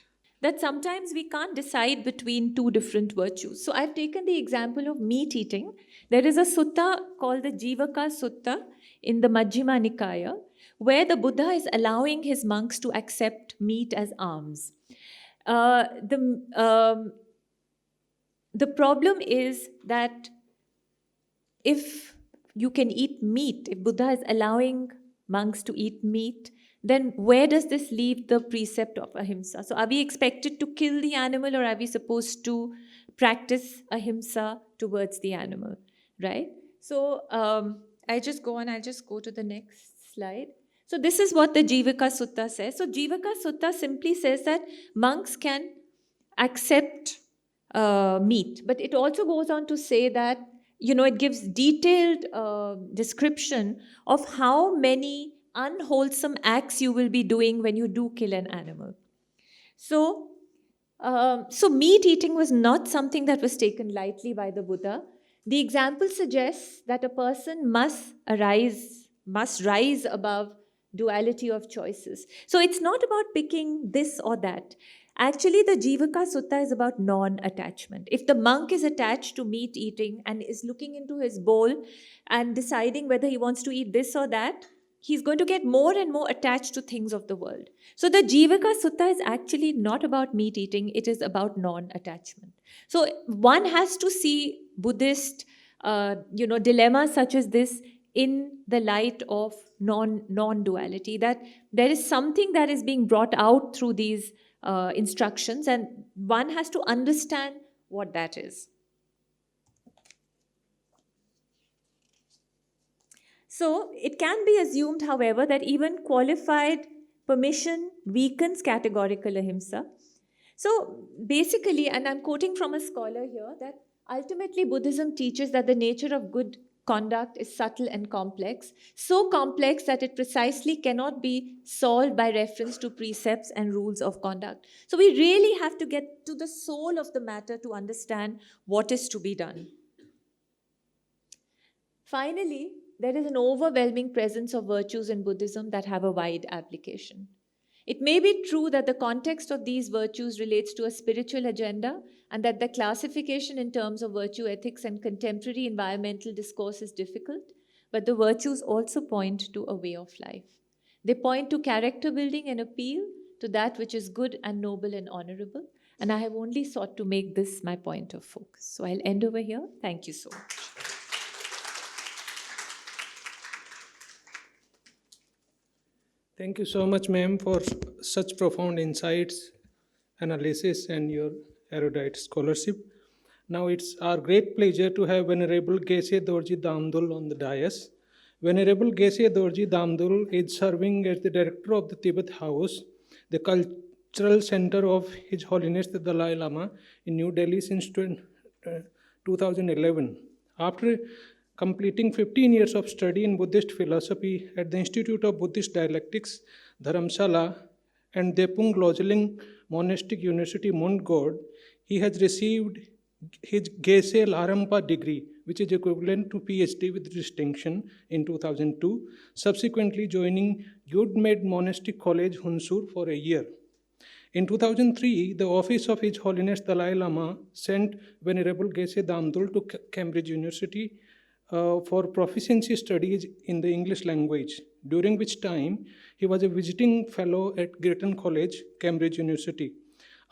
sometimes we can't decide between two different virtues. So, I've taken the example of meat eating. There is a sutta called the Jivaka Sutta in the Majjhima Nikaya, where the Buddha is allowing his monks to accept meat as alms. The problem is that if you can eat meat, if Buddha is allowing monks to eat meat, then where does this leave the precept of ahimsa? So are we expected to kill the animal, or are we supposed to practice ahimsa towards the animal, right? So I'll just go to the next slide. So this is what the Jivaka Sutta says. So Jivaka Sutta simply says that monks can accept meat, but it also goes on to say that, it gives detailed description of how many unwholesome acts you will be doing when you do kill an animal. So meat eating was not something that was taken lightly by the Buddha. The example suggests that a person must rise above duality of choices. So it's not about picking this or that. Actually, the Jivaka Sutta is about non-attachment. If the monk is attached to meat eating and is looking into his bowl and deciding whether he wants to eat this or that, he's going to get more and more attached to things of the world. So the Jivaka Sutta is actually not about meat eating, it is about non-attachment. So one has to see Buddhist dilemmas such as this in the light of non-duality, that there is something that is being brought out through these instructions, and one has to understand what that is. So it can be assumed, however, that even qualified permission weakens categorical ahimsa. So basically, and I'm quoting from a scholar here, that ultimately Buddhism teaches that the nature of good conduct is subtle and complex, so complex that it precisely cannot be solved by reference to precepts and rules of conduct. So we really have to get to the soul of the matter to understand what is to be done. Finally, there is an overwhelming presence of virtues in Buddhism that have a wide application. It may be true that the context of these virtues relates to a spiritual agenda, and that the classification in terms of virtue ethics and contemporary environmental discourse is difficult, but the virtues also point to a way of life. They point to character building and appeal to that which is good and noble and honorable, and I have only sought to make this my point of focus. So I'll end over here. Thank you so much. Thank you so much, ma'am, for such profound insights, analysis, and your erudite scholarship. Now it's our great pleasure to have Venerable Geshe Dorji Damdul on the dais. Venerable Geshe Dorji Damdul is serving as the director of the Tibet House, the cultural center of His Holiness the Dalai Lama in New Delhi since 2011. After completing 15 years of study in Buddhist philosophy at the Institute of Buddhist Dialectics, Dharamshala, and Depung Lodgeling Monastic University, Mundgod, he has received his Geshe Larampa degree, which is equivalent to PhD with distinction, in 2002, subsequently joining Gyudmed Monastic College, Hunsur, for a year. In 2003, the Office of His Holiness Dalai Lama sent Venerable Geshe Damdul to Cambridge University for proficiency studies in the English language, during which time he was a visiting fellow at Girton College, Cambridge University.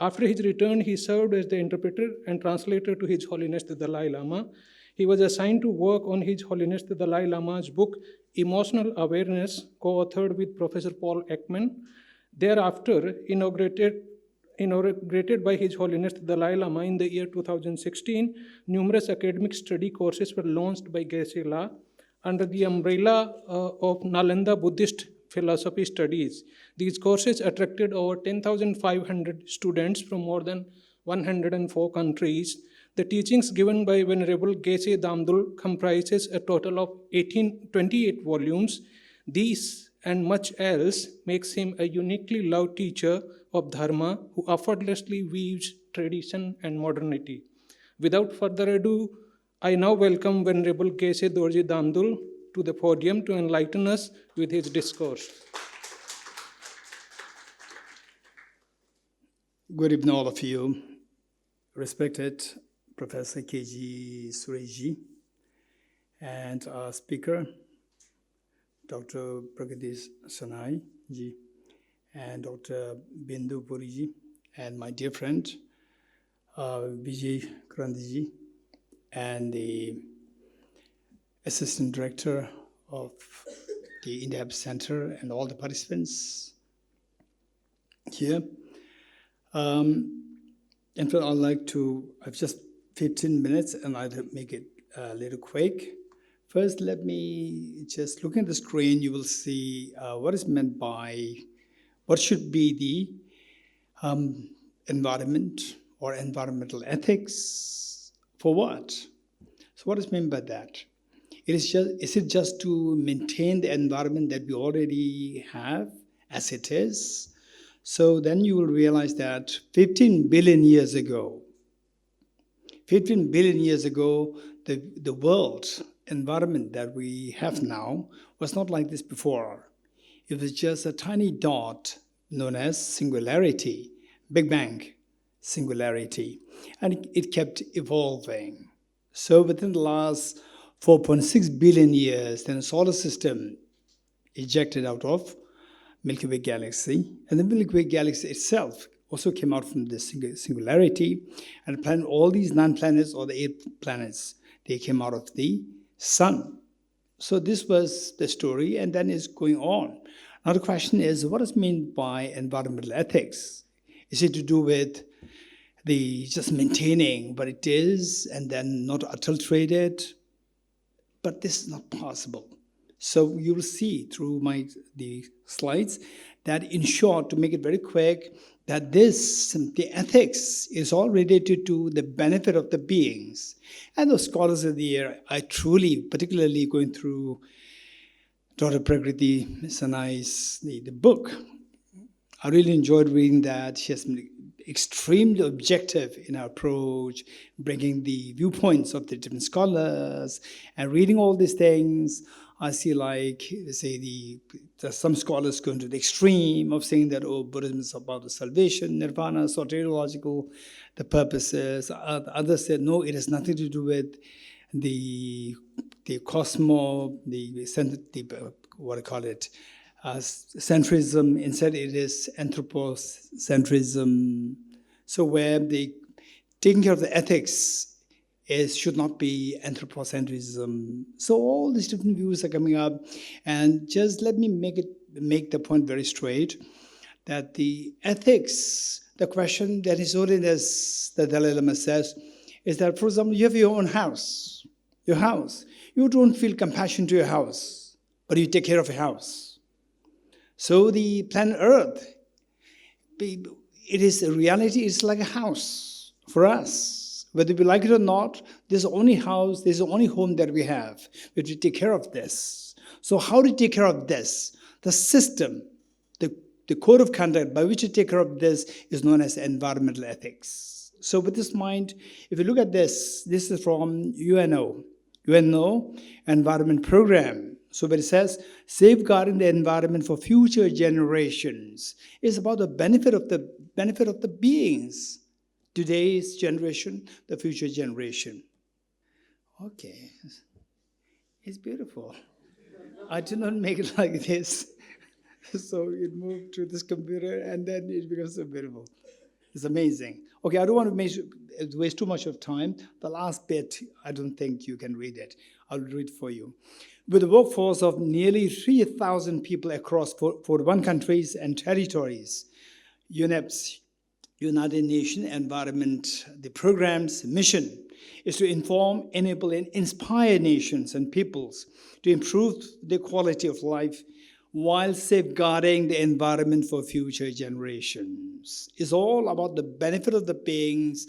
After his return, he served as the interpreter and translator to His Holiness the Dalai Lama. He was assigned to work on His Holiness the Dalai Lama's book, Emotional Awareness, co-authored with Professor Paul Ekman. Thereafter, inaugurated by His Holiness the Dalai Lama in the year 2016, numerous academic study courses were launched by Geshe under the umbrella of Nalanda Buddhist philosophy studies. These courses attracted over 10,500 students from more than 104 countries. The teachings given by Venerable Geshe Damdul comprises a total of 28 volumes. These and much else makes him a uniquely loved teacher of Dharma who effortlessly weaves tradition and modernity. Without further ado, I now welcome Venerable Geshe Dorji Damdul to the podium to enlighten us with his discourse. Good evening, all of you. Respected Professor K.G. Suresh and our speaker, Dr. Pragati Sahni ji, and Dr. Bindu Puri ji, and my dear friend, Vijay Krandi ji, and the Assistant Director of the India Center, and all the participants here. In fact, I'd like to, I've just 15 minutes and I'll make it a little quick. First, let me just look at the screen. You will see what is meant by, what should be the environment or environmental ethics for what? So what is meant by that? Is it just to maintain the environment that we already have as it is? So then you will realize that 15 billion years ago, the world environment that we have now was not like this before. It was just a tiny dot known as singularity, Big Bang singularity, and it kept evolving. So within the last 4.6 billion years, then a solar system ejected out of Milky Way galaxy, and the Milky Way galaxy itself also came out from this singularity, and all these 9 planets, or the 8 planets, they came out of the sun. So this was the story, and then it's going on. Now the question is, what is meant by environmental ethics? Is it to do with the just maintaining what it is and then not adulterate it? But this is not possible. So you will see through the slides that, in short, to make it very quick, that the ethics is all related to the benefit of the beings. And the scholars of the year, I truly, particularly going through Dr. Pragati Sahni's the book, I really enjoyed reading that. She has been extremely objective in her approach, bringing the viewpoints of the different scholars, and reading all these things. I see, like, say, some scholars going to the extreme of saying that, oh, Buddhism is about the salvation, nirvana, soteriological, the purposes. Others said, no, it has nothing to do with the cosmos, what I call it, centrism. Instead, it is anthropocentrism. So where the taking care of the ethics should not be anthropocentrism. So all these different views are coming up, and just let me make the point very straight, that the ethics, the question that is ordered, as the Dalai Lama says, is that, for example, you have your own house, you don't feel compassion to your house, but you take care of your house. So the planet Earth, it is a reality, it's like a house for us. Whether we like it or not, this is the only house, this is the only home that we have. We have to take care of this. So how to take care of this? The system, the code of conduct by which to take care of this is known as environmental ethics. So with this mind, if you look at this is from UNO Environment Program. So when it says safeguarding the environment for future generations, it's about the benefit of the beings. Today's generation, the future generation. Okay, it's beautiful. I did not make it like this. So it moved to this computer and then it becomes so beautiful. It's amazing. Okay, I don't want to waste too much of time. The last bit, I don't think you can read it. I'll read it for you. With a workforce of nearly 3,000 people across 41 countries and territories, UNEP's United Nations Environment, the program's mission is to inform, enable, and inspire nations and peoples to improve the quality of life while safeguarding the environment for future generations. It's all about the benefit of the beings.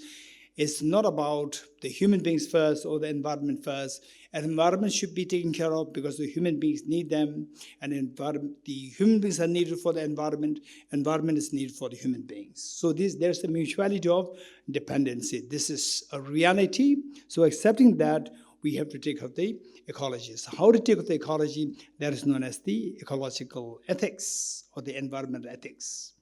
It's not about the human beings first or the environment first. An environment should be taken care of because the human beings need them, and the human beings are needed for the environment is needed for the human beings. So there's a mutuality of dependency. This is a reality. So accepting that, we have to take care of the ecology. So how to take care of the ecology? That is known as the ecological ethics or the environmental ethics.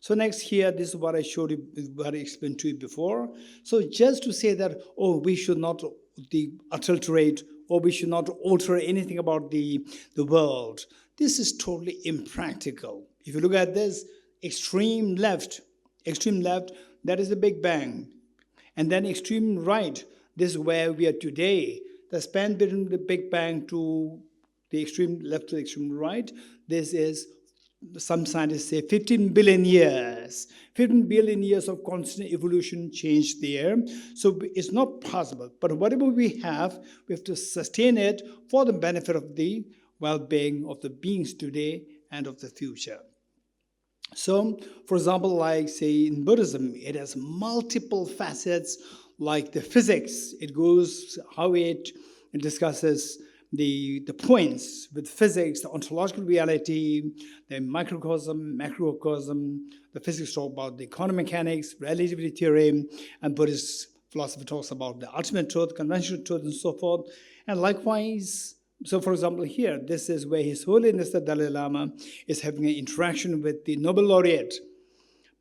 So next here, this is what I showed you, what I explained to you before. So just to say that, we should not adulterate or we should not alter anything about the world, this is totally impractical. If you look at this, extreme left, that is the Big Bang. And then extreme right, this is where we are today. The span between the Big Bang to the extreme left to the extreme right, this is, some scientists say, 15 billion years. 15 billion years of constant evolution change there. So it's not possible. But whatever we have to sustain it for the benefit of the well-being of the beings today and of the future. So, for example, like, say, in Buddhism, it has multiple facets, like the physics. It goes how it discusses the points with physics, the ontological reality, the microcosm, macrocosm. The physics talk about the quantum mechanics, relativity theory, and Buddhist philosophy talks about the ultimate truth, conventional truth, and so forth. And likewise, so for example here, this is where His Holiness the Dalai Lama is having an interaction with the Nobel laureate,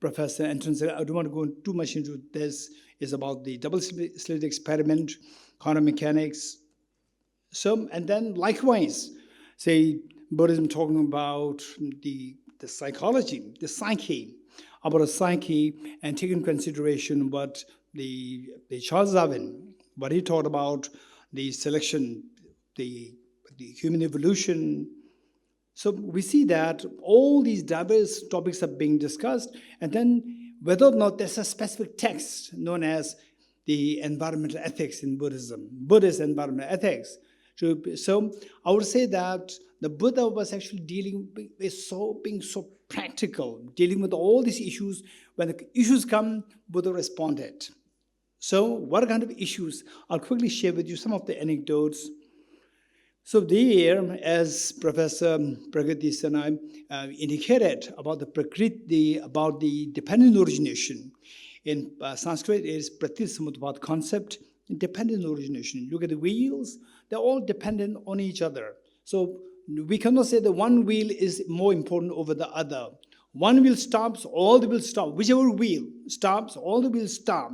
Professor Anton. I don't want to go too much into this. It's about the double slit experiment, quantum mechanics. So, and then likewise, say, Buddhism talking about the psychology, the psyche, about a psyche, and taking into consideration what the Charles Darwin, what he taught about the selection, the human evolution. So we see that all these diverse topics are being discussed, and then whether or not there's a specific text known as the environmental ethics in Buddhism, Buddhist environmental ethics. So I would say that the Buddha was actually being so practical, dealing with all these issues. When the issues come, Buddha responded. So what kind of issues? I'll quickly share with you some of the anecdotes. So there, as Professor Pragati and I indicated about the Prakriti, about the dependent origination. In Sanskrit, it is Pratit Samutpat concept, dependent origination. Look at the wheels, they're all dependent on each other. So we cannot say that one wheel is more important over the other. One wheel stops, all the wheels stop. Whichever wheel stops, all the wheels stop.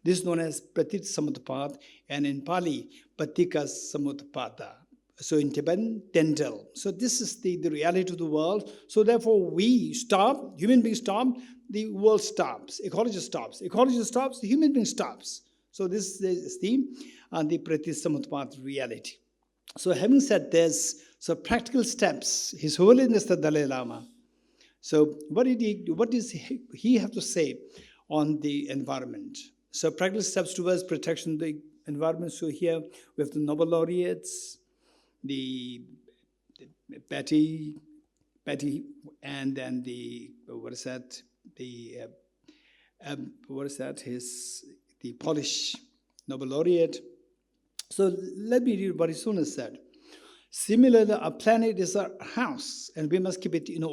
This is known as Pratit Samutpat, and in Pali, Patika Samutpata. So in Tibetan, Damdul. So this is the reality of the world. So therefore we stop, human beings stop, the world stops, ecology stops, the human being stops. So this is the Pratissamutpat reality. So having said this, so practical steps, His Holiness the Dalai Lama. So what does he have to say on the environment? So practical steps towards protection of the environment. So here we have the Nobel laureates, the Betty, and then the Polish Nobel laureate. So let me read what his son has said. Similarly, our planet is our house, and we must keep it in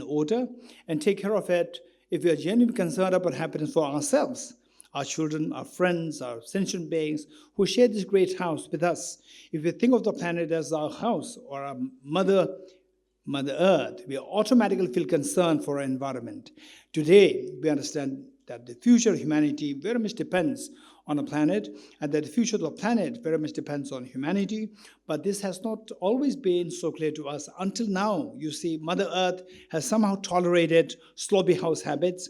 order and take care of it if we are genuinely concerned about happiness for ourselves, our children, our friends, our sentient beings who share this great house with us. If we think of the planet as our house or our Mother Earth, we automatically feel concern for our environment. Today, we understand that the future of humanity very much depends on a planet, and that the future of the planet very much depends on humanity. But this has not always been so clear to us. Until now, you see, Mother Earth has somehow tolerated sloppy house habits,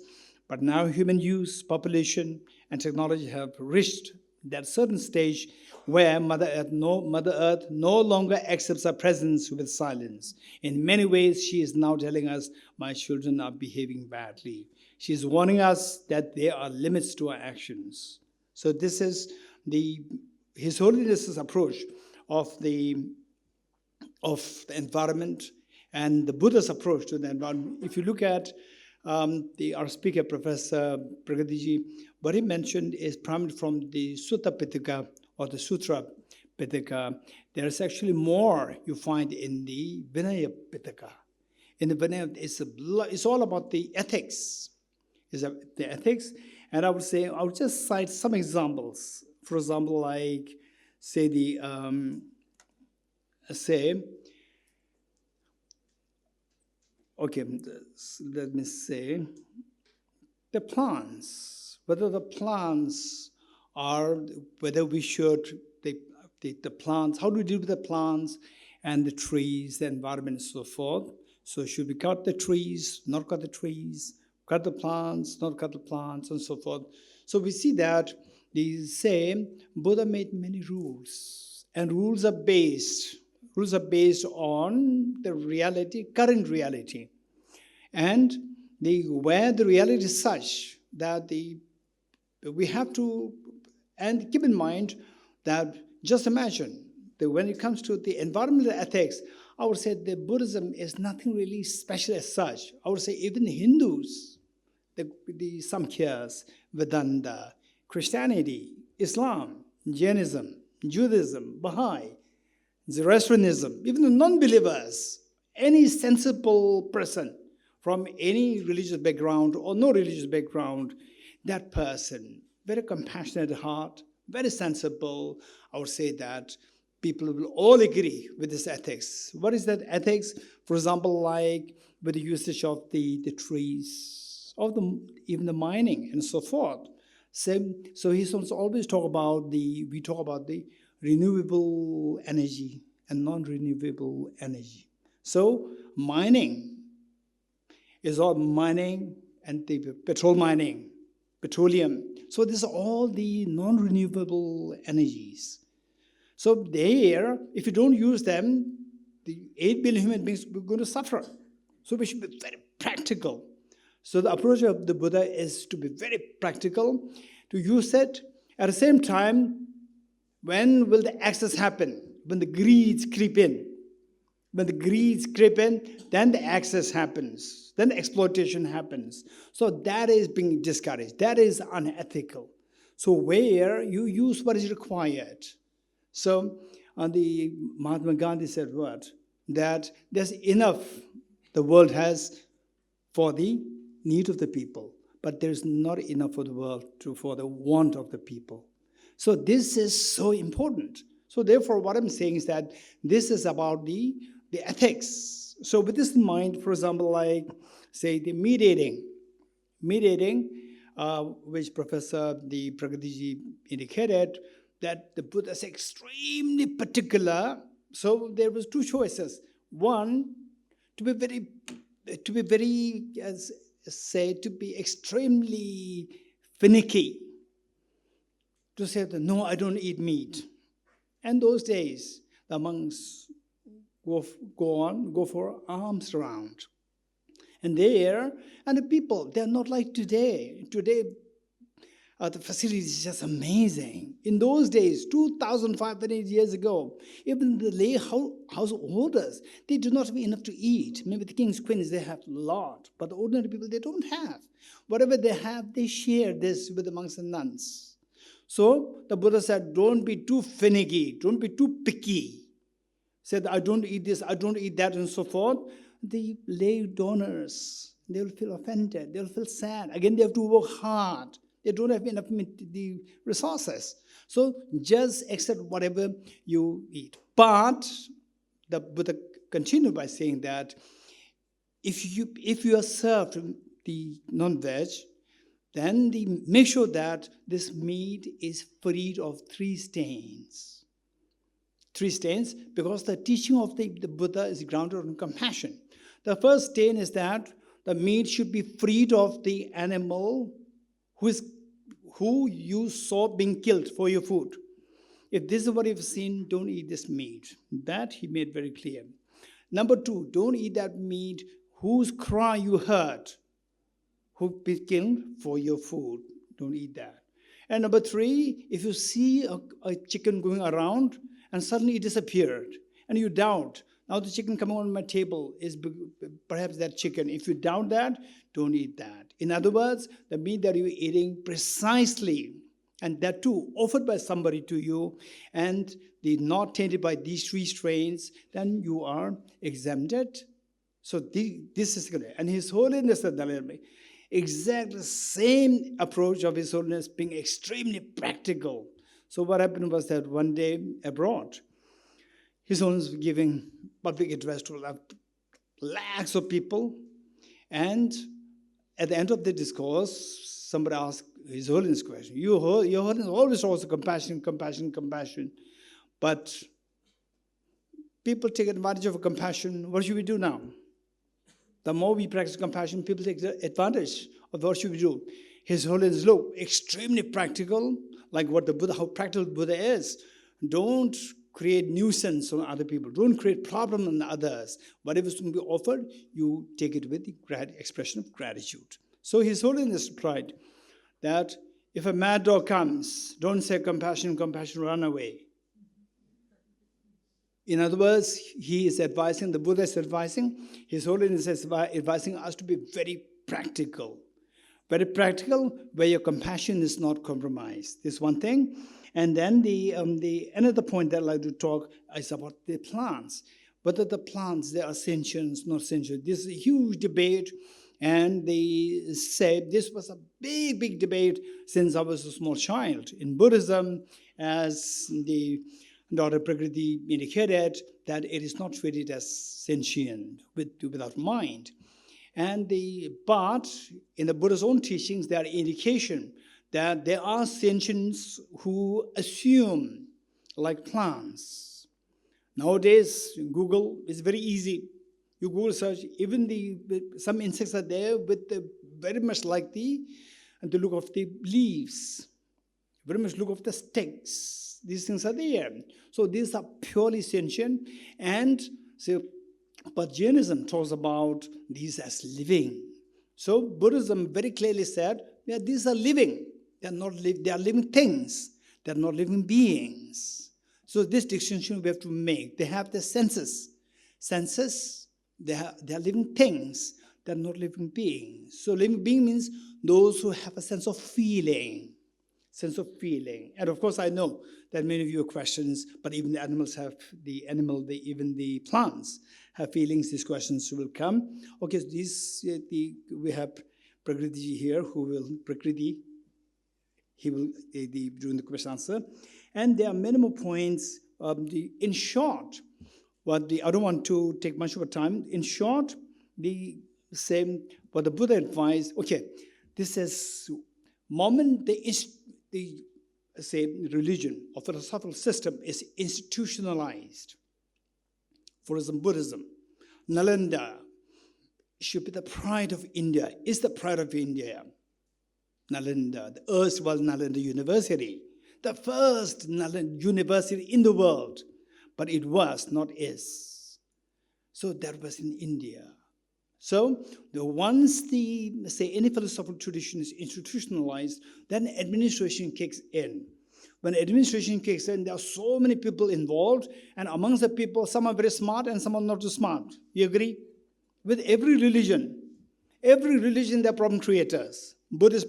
but now human use, population, and technology have reached that certain stage where Mother Earth no longer accepts our presence with silence. In many ways, she is now telling us, my children are behaving badly. She's warning us that there are limits to our actions. So this is His Holiness's approach of the environment and the Buddha's approach to the environment. If you look at our speaker, Professor Pragati, what he mentioned is primarily from the Sutta Pitaka or the Sutra Pitaka. There is actually more you find in the Vinaya Pitaka. In the Vinaya, it's all about the ethics. The ethics, and I would just cite some examples. For example, like let me say, the plants, whether we should, the plants, how do we deal with the plants and the trees, the environment, and so forth. So should we cut the trees, not cut the trees, cut the plants, not cut the plants, and so forth. So we see that Buddha made many rules, and rules are based on the reality, current reality. And where the reality is such that we have to, and keep in mind that just imagine that when it comes to the environmental ethics, I would say that Buddhism is nothing really special as such. I would say even the Hindus, the Samkhyas, Vedanta, Christianity, Islam, Jainism, Judaism, Baha'i, Zoroastrianism, even the non-believers, any sensible person from any religious background or no religious background, that person, very compassionate heart, very sensible, I would say that people will all agree with this ethics. What is that ethics? For example, like with the usage of the trees, even the mining and so forth. So he always talk about the renewable energy and non-renewable energy. So mining is all mining and the petroleum. So these are all the non-renewable energies. So there, if you don't use them, the 8 billion human beings are going to suffer. So we should be very practical. So the approach of the Buddha is to be very practical, to use it. At the same time, when will the access happen? When the greeds creep in. When the greeds creep in, then the access happens. Then the exploitation happens. So that is being discouraged. That is unethical. So where you use what is required. So the Mahatma Gandhi said what? That there's enough the world has for the need of the people, but there's not enough for the world for the want of the people. So this is so important. So therefore, what I'm saying is that this is about the ethics. So with this in mind, for example, like say the mediating, which Professor Pragati indicated, that the Buddha is extremely particular. So there was two choices. One, to be extremely finicky. To say that, no, I don't eat meat. And those days, the monks go for alms round. And the people, they're not like today. Today, the facility is just amazing. In those days, 2,500 years ago, even the lay householders, they do not have enough to eat. Maybe the king's queens, they have a lot, but the ordinary people, they don't have. Whatever they have, they share this with the monks and nuns. So the Buddha said, don't be too finicky, don't be too picky. Said, I don't eat this, I don't eat that, and so forth. The lay donors, they will feel offended, they will feel sad. Again, they have to work hard. They don't have enough the resources. So just accept whatever you eat. But the Buddha continued by saying that if you are served the non-veg, then make sure that this meat is freed of 3 stains. 3 stains, because the teaching of the Buddha is grounded on compassion. The first stain is that the meat should be freed of the animal who you saw being killed for your food. If this is what you've seen, don't eat this meat. That he made very clear. Number 2, don't eat that meat whose cry you heard. who be killed for your food. Don't eat that. And number 3, if you see a chicken going around and suddenly it disappeared, and you doubt, now the chicken coming on my table is perhaps that chicken. If you doubt that, don't eat that. In other words, the meat that you're eating precisely, and that too offered by somebody to you, and the not tainted by these 3 strains, then you are exempted. So this is good. And His Holiness the Dalai Lama, exactly the same approach of His Holiness being extremely practical. So what happened was that one day abroad, His Holiness was giving public address to lakhs of people, and at the end of the discourse, somebody asked His Holiness question. Your Holiness always also compassion, compassion, compassion. But people take advantage of compassion. What should we do now? The more we practice compassion, people take advantage of what should we do. His Holiness, look, extremely practical, like what the Buddha, how practical Buddha is. Don't create nuisance on other people. Don't create problem on others. Whatever is to be offered, you take it with the expression of gratitude. So His Holiness tried that if a mad dog comes, don't say compassion, compassion, run away. In other words, he is advising, the Buddha is advising, His Holiness is advising us to be very practical. Very practical, where your compassion is not compromised. This is one thing. And then the another point that I'd like to talk is about the plants. Whether the plants, they are sentient, not sentient. This is a huge debate. And they said this was a big, big debate since I was a small child. In Buddhism, as the Dr. Pragati indicated, that it is not treated as sentient, without mind. But in the Buddha's own teachings, there are indication that there are sentients who assume, like plants. Nowadays, Google is very easy. You Google search, even some insects are there with very much like the look of the leaves, very much look of the sticks. These things are there. So these are purely sentient. And so, but Jainism talks about these as living. So Buddhism very clearly said, yeah, these are living. They are living things. They are not living beings. So this distinction we have to make. They have the senses. Senses, they are living things. They are not living beings. So living being means those who have a sense of feeling. Sense of feeling. And of course, I know that many of you have questions, but even the animals have, even the plants have feelings. These questions will come. Okay, so we have Pragati here, he will during the question answer. And there are many more points. In short, I don't want to take much of a time. In short, what the Buddha advised, okay, this is moment the religion or philosophical system is institutionalized. For example, Buddhism, Nalanda should be the pride of India, is the pride of India. Nalanda, the erstwhile Nalanda University, the first Nalanda University in the world, but it was, not is. So that was in India. So once any philosophical tradition is institutionalized, then administration kicks in. When administration kicks in, there are so many people involved, and amongst the people, some are very smart and some are not too smart. You agree? With every religion, there are problem creators. Buddhist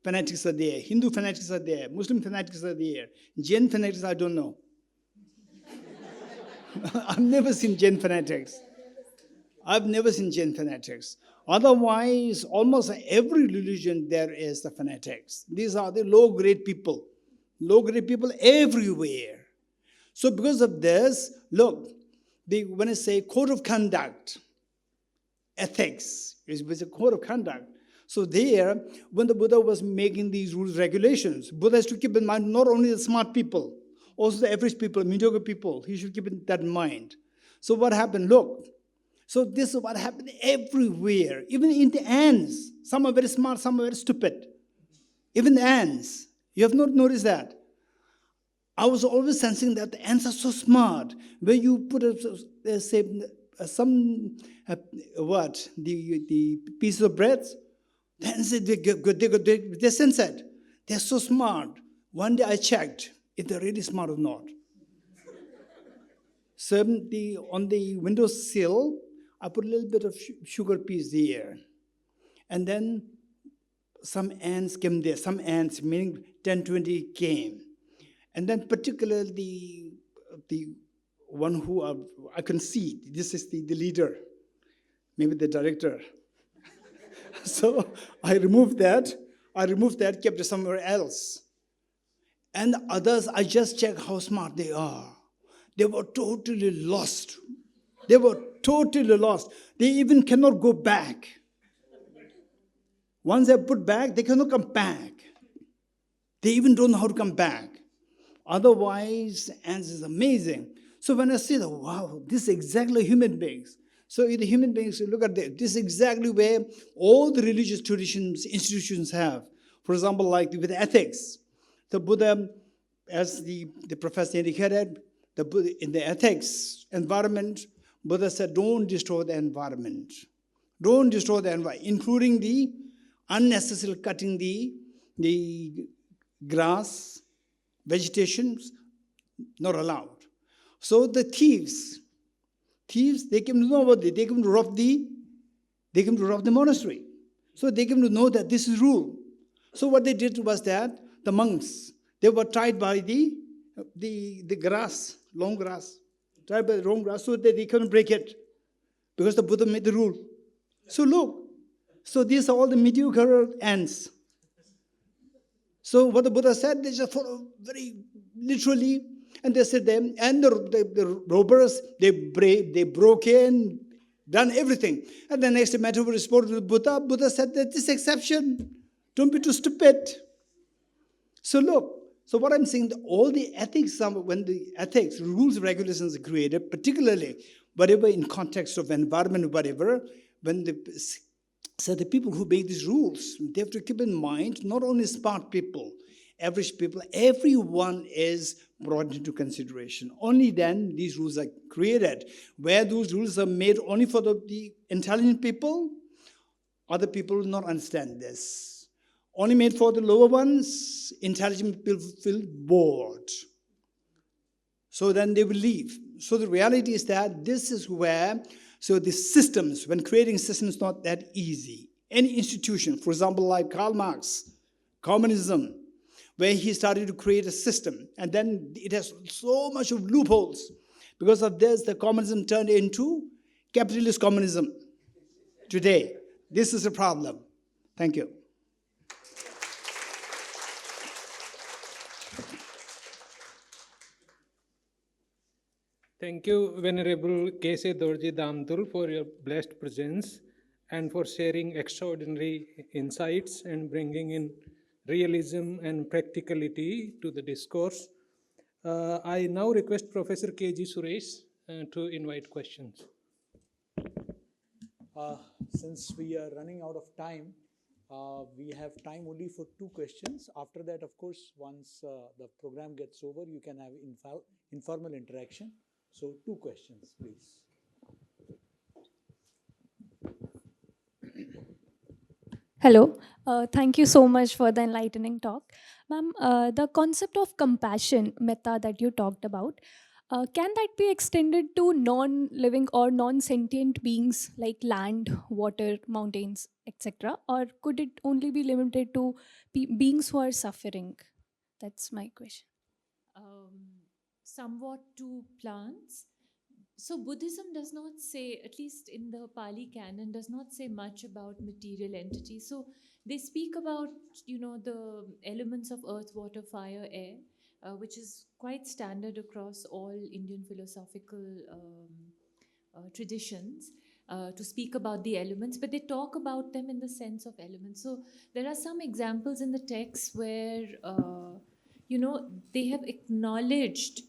fanatics are there, Hindu fanatics are there, Muslim fanatics are there, Jain fanatics, I don't know. I've never seen Jain fanatics. Otherwise, almost every religion there is the fanatics. These are the low-grade people everywhere. So because of this, look, when I say code of conduct, ethics is a code of conduct. So there, when the Buddha was making these rules, regulations, Buddha has to keep in mind not only the smart people, also the average people, mediocre people. He should keep that in mind. So what happened? Look. So this is what happened everywhere. Even in the ants. Some are very smart, some are very stupid. Even the ants. You have not noticed that. I was always sensing that the ants are so smart. Where you put the pieces of bread, Then they sense it. They're so smart. One day I checked if they're really smart or not. So on the windowsill, I put a little bit of sugar piece there. And then some ants came there. Some ants, meaning 10, 20 came. And then particularly the one who I can see, this is the leader, maybe the director. So I removed that, kept it somewhere else. And others, I just checked how smart they are. They were totally lost. They even cannot go back. Once they're put back, they cannot come back. They even don't know how to come back. Otherwise, ants is amazing. So when I see that, wow, this is exactly human beings. So in the human beings, look at this. This is exactly where all the religious traditions, institutions have. For example, like with ethics. The Buddha, as the professor indicated, in the ethics environment, Buddha said, don't destroy the environment. Don't destroy the environment, including the unnecessary cutting the grass, vegetations, not allowed. So the thieves, they came to know about it. They came to rob the monastery. So they came to know that this is rule. So what they did was that the monks, they were tied by the grass, long grass, tied by the long grass, so that they couldn't break it, because the Buddha made the rule. So look, so these are all the mediocre ants. So what the Buddha said, they just follow very literally, and they said them, and the robbers, they broke in, done everything. And the next matter was reported to the Buddha. Buddha said that this exception, don't be too stupid. So look, so what I'm saying, all the ethics, when the ethics, rules, regulations are created, particularly whatever in context of environment, whatever, when the people who make these rules, they have to keep in mind, not only smart people, average people, everyone is brought into consideration. Only then these rules are created. Where those rules are made only for the intelligent people, other people will not understand this. Only made for the lower ones, intelligent people feel bored. So then they will leave. So the reality is that this is where, so the systems, when creating systems, not that easy. Any institution, for example, like Karl Marx, communism, where he started to create a system, and then it has so much of loopholes. Because of this, the communism turned into capitalist communism today. This is a problem. Thank you. Thank you, Venerable Geshe Dorji Damdul, for your blessed presence and for sharing extraordinary insights and bringing in realism and practicality to the discourse. I now request Professor K.G. Suresh to invite questions. Since we are running out of time, we have time only for 2 questions. After that, of course, once the program gets over, you can have informal interaction. So 2 questions, please. Hello. Thank you so much for the enlightening talk. Ma'am, the concept of compassion, metta, that you talked about, can that be extended to non-living or non-sentient beings like land, water, mountains, etc.? Or could it only be limited to beings who are suffering? That's my question. Somewhat to plants. So Buddhism does not say, at least in the Pali canon, does not say much about material entities. So they speak about, the elements of earth, water, fire, air, which is quite standard across all Indian philosophical traditions, to speak about the elements, but they talk about them in the sense of elements. So there are some examples in the text where, they have acknowledged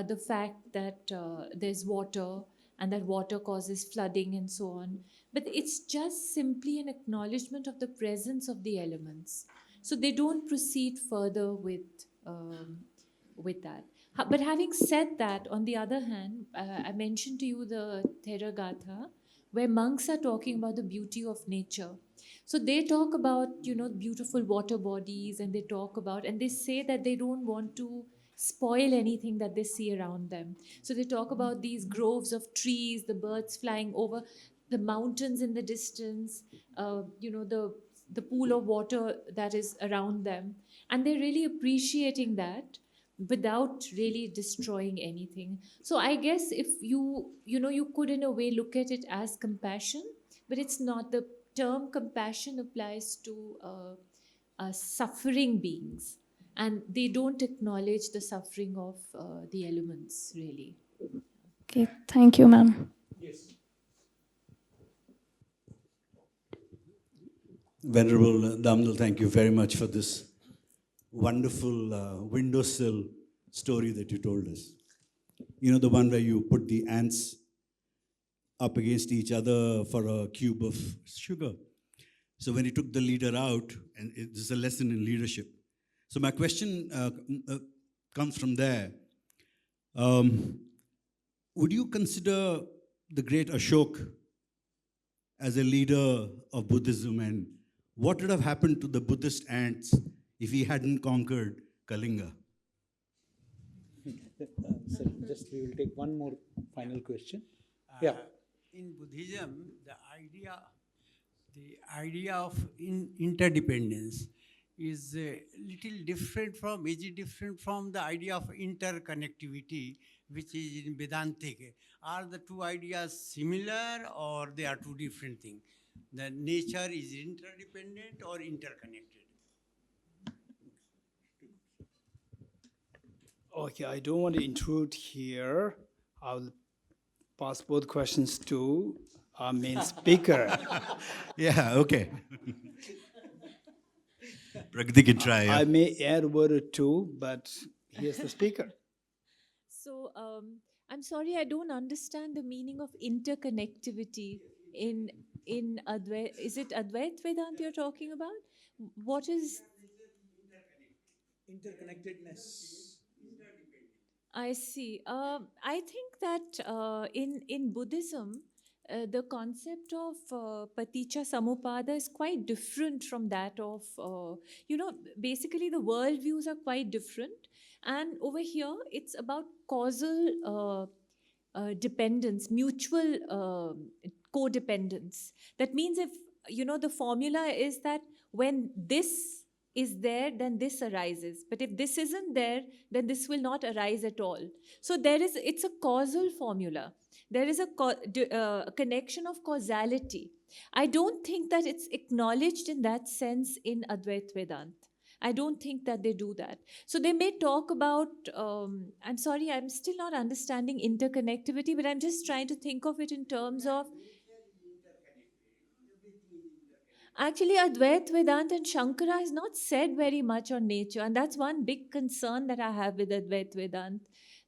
the fact that there's water and that water causes flooding and so on. But it's just simply an acknowledgement of the presence of the elements. So they don't proceed further with that. But having said that, on the other hand, I mentioned to you the Theragatha, where monks are talking about the beauty of nature. So they talk about, beautiful water bodies, and they talk about, and they say that they don't want to spoil anything that they see around them. So they talk about these groves of trees, the birds flying over, the mountains in the distance, the pool of water that is around them, and they're really appreciating that without really destroying anything. So I guess if you could in a way look at it as compassion, but it's not. The term compassion applies to suffering beings, and they don't acknowledge the suffering of the elements, really. Okay, thank you, ma'am. Venerable Damdul, thank you very much for this wonderful windowsill story that you told us. You know, the one where you put the ants up against each other for a cube of sugar. So when you took the leader out, and this is a lesson in leadership. So my question comes from there. Would you consider the great Ashok as a leader of Buddhism, and what would have happened to the Buddhist ants if he hadn't conquered Kalinga? Sir, just we will take one more final question. Yeah. In Buddhism, the idea of interdependence is a little different from, is it different from the idea of interconnectivity, which is in Vedantic? Are the two ideas similar, or they are two different things? The nature is interdependent or interconnected? Okay, I don't want to intrude here. I'll pass both questions to our main speaker. Yeah, okay. Pragati can try. I may add a word or two, but here's the speaker. So I'm sorry, I don't understand the meaning of interconnectivity in Advait. Is it Advait Vedanta you're talking about? What is Interconnectedness. I see. I think that in Buddhism, the concept of paticca samuppada is quite different from that of, basically the worldviews are quite different. And over here, it's about causal dependence, mutual codependence. That means if, the formula is that when this is there, then this arises. But if this isn't there, then this will not arise at all. So it's a causal formula. There is a connection of causality. I don't think that it's acknowledged in that sense in Advait Vedanta. I don't think that they do that. So they may talk about, I'm sorry, I'm still not understanding interconnectivity, but I'm just trying to think of it in terms of, actually, Advait Vedanta and Shankara has not said very much on nature. And that's one big concern that I have with Advait Vedanta,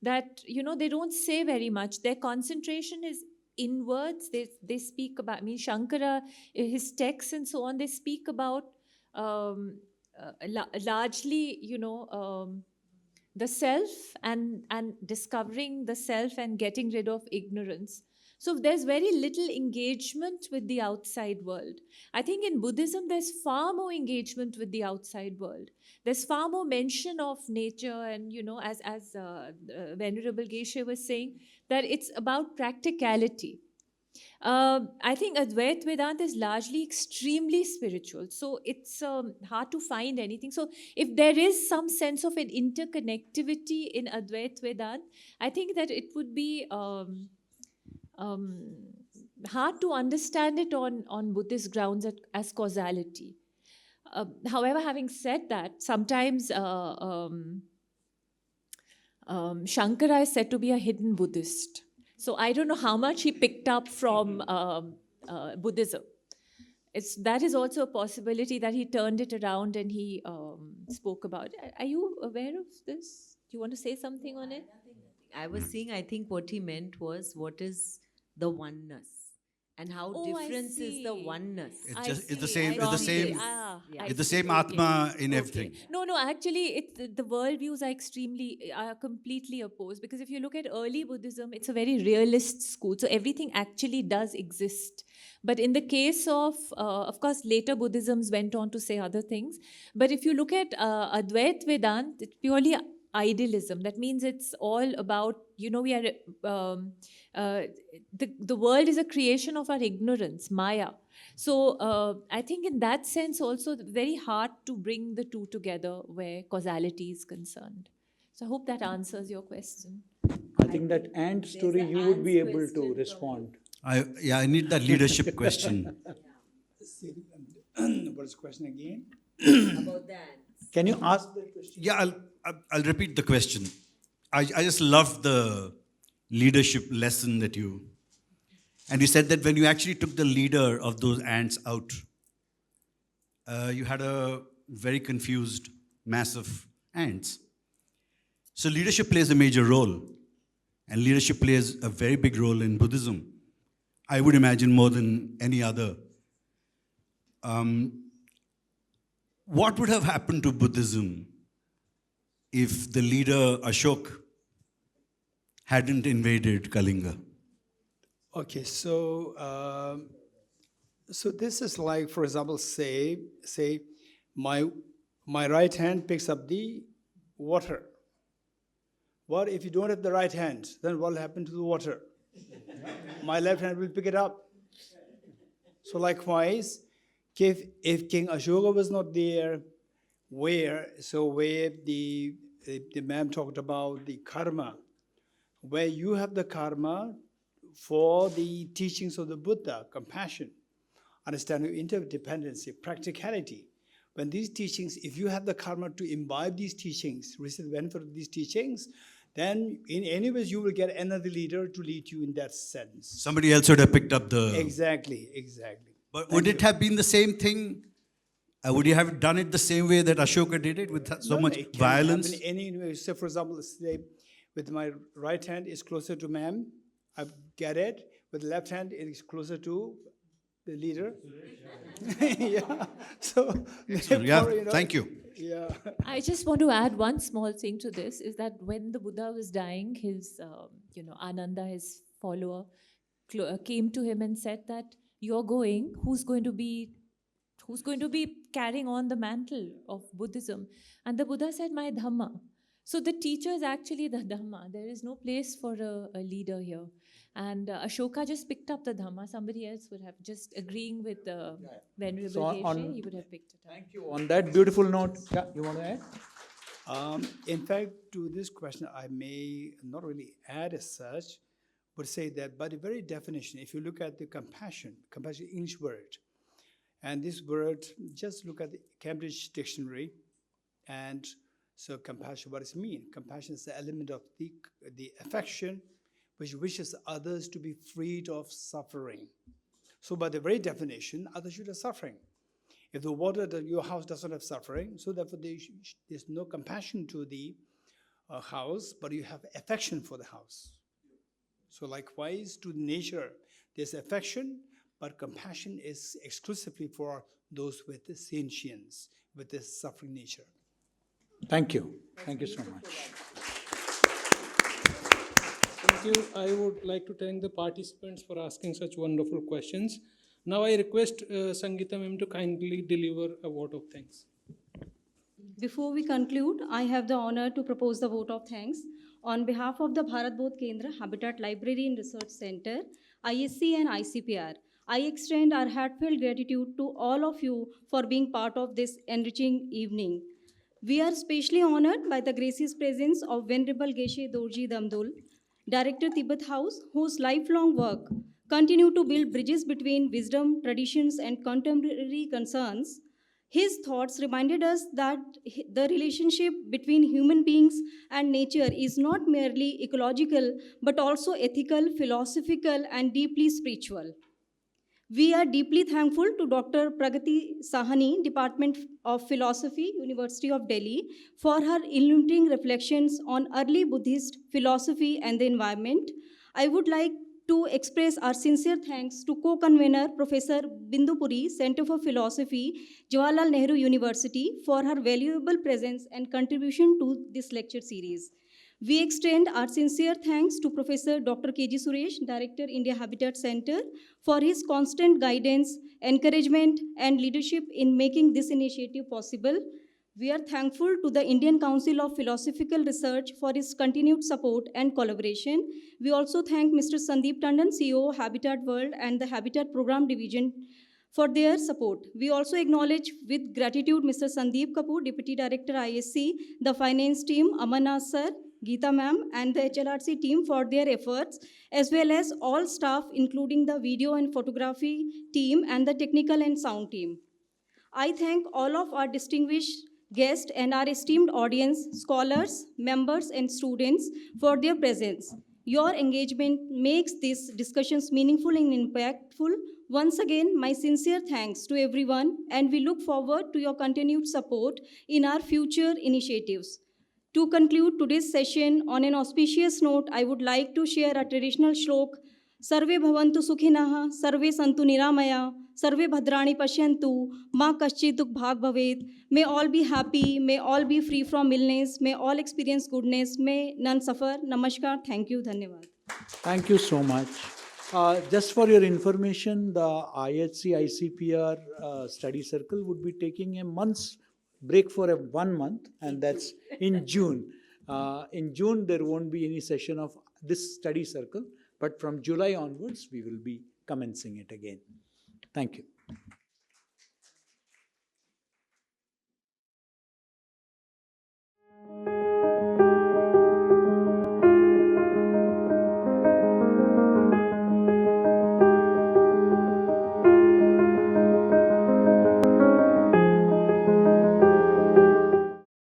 that, they don't say very much. Their concentration is inwards. They speak about, Shankara, his texts and so on, they speak about largely, the self and discovering the self and getting rid of ignorance. So there's very little engagement with the outside world. I think in Buddhism, there's far more engagement with the outside world. There's far more mention of nature, and, as Venerable Geshe was saying, that it's about practicality. I think Advait Vedanta is largely extremely spiritual. So it's hard to find anything. So if there is some sense of an interconnectivity in Advait Vedanta, I think that it would be hard to understand it on Buddhist grounds as causality. However, having said that, sometimes Shankara is said to be a hidden Buddhist. So I don't know how much he picked up from Buddhism. That is also a possibility that he turned it around and he spoke about it. Are you aware of this? Do you want to say something on it? I was saying, I think what he meant was, what is the oneness? and how Oh, I difference is the see. oneness. I It's the see. same. I It's the see. same. Yeah. I It's the see. same Okay. Atma in Okay. everything. No, actually, the worldviews are completely opposed, because if you look at early Buddhism, it's a very realist school. So everything actually does exist. But in the case of course, later Buddhisms went on to say other things. But if you look at Advait Vedant, it's purely idealism. That means it's all about, we are, the world is a creation of our ignorance, Maya. So I think in that sense also very hard to bring the two together where causality is concerned. So I hope that answers your question. I think that ant story you would be able to respond. I need that leadership question. What is the question again? About that. Can you ask the question? Yeah, I'll repeat the question. I just love the leadership lesson that you. And you said that when you actually took the leader of those ants out, you had a very confused mass of ants. So leadership plays a major role. And leadership plays a very big role in Buddhism. I would imagine more than any other. What would have happened to Buddhism if the leader Ashok hadn't invaded Kalinga? Okay, so this is like, for example, say my right hand picks up the water. What if you don't have the right hand? Then what will happen to the water? My left hand will pick it up. So likewise, if King Ashoka was not there, where the ma'am talked about the karma, where you have the karma for the teachings of the Buddha, compassion, understanding of interdependency, practicality. When these teachings, if you have the karma to imbibe these teachings, receive the benefit of these teachings, then in any ways you will get another leader to lead you in that sense. Somebody else would have picked up the... Exactly. But would it have been the same thing? Would you have done it the same way that Ashoka did it, with so much it can violence? happen any way. So for example, say with my right hand is closer to ma'am, I get it. With the left hand it is closer to the leader. Yeah. So Yeah, thank you. Yeah. I just want to add one small thing to this, is that when the Buddha was dying, his, Ananda, his follower, came to him and said that, you're going, who's going to be carrying on the mantle of Buddhism? And the Buddha said, my Dhamma. So the teacher is actually the Dhamma. There is no place for a leader here. And Ashoka just picked up the Dhamma. Somebody else would have, just agreeing with the Venerable Geshe, he would have picked it up. Thank you. On that beautiful note, yeah, you want to add? In fact, to this question, I may not really add as such, but say that by the very definition, if you look at the compassion English word, and this word, just look at the Cambridge Dictionary, and so compassion, what does it mean? Compassion is the element of the affection which wishes others to be freed of suffering. So by the very definition, others should have suffering. If the water, your house doesn't have suffering, so therefore there's no compassion to the house, but you have affection for the house. So likewise, to nature, there's affection, but compassion is exclusively for those with the sentience, with this suffering nature. Thank you. Thank you so much. Thank you. I would like to thank the participants for asking such wonderful questions. Now I request Sangeeta ma'am to kindly deliver a vote of thanks. Before we conclude, I have the honor to propose the vote of thanks. On behalf of the Bharat Bodh Kendra Habitat Library and Research Center, IHC and ICPR, I extend our heartfelt gratitude to all of you for being part of this enriching evening. We are especially honored by the gracious presence of Venerable Geshe Dorji Damdul, Director Tibet House, whose lifelong work continue to build bridges between wisdom, traditions, and contemporary concerns. His thoughts reminded us that the relationship between human beings and nature is not merely ecological, but also ethical, philosophical, and deeply spiritual. We are deeply thankful to Dr. Pragati Sahni, Department of Philosophy, University of Delhi, for her illuminating reflections on early Buddhist philosophy and the environment. I would like to express our sincere thanks to Co-Convenor Professor Bindu Puri, Center for Philosophy, Jawaharlal Nehru University, for her valuable presence and contribution to this lecture series. We extend our sincere thanks to Professor Dr. K.G. Suresh, Director, India Habitat Center, for his constant guidance, encouragement, and leadership in making this initiative possible. We are thankful to the Indian Council of Philosophical Research for its continued support and collaboration. We also thank Mr. Sandeep Tandon, CEO, Habitat World, and the Habitat Program Division for their support. We also acknowledge with gratitude Mr. Sandeep Kapoor, Deputy Director, IHC, the finance team, Amarnath Sir, Geeta ma'am, and the HLRC team for their efforts, as well as all staff, including the video and photography team and the technical and sound team. I thank all of our distinguished guests and our esteemed audience, scholars, members, and students for their presence. Your engagement makes these discussions meaningful and impactful. Once again, my sincere thanks to everyone, and we look forward to your continued support in our future initiatives. To conclude today's session on an auspicious note, I would like to share a traditional shlok. Sarve bhavantu sukhinah, sarve santu niramaya, sarve bhadrani pashyantu, ma kaschit dukh bhag bhavet. May all be happy, may all be free from illness, may all experience goodness, may none suffer. Namaskar, thank you, dhanyavad. Thank you so much. Just for your information, the IHC ICPR study circle would be taking a month's break for 1 month, and that's in June. In June, there won't be any session of this study circle, but from July onwards, we will be commencing it again. Thank you.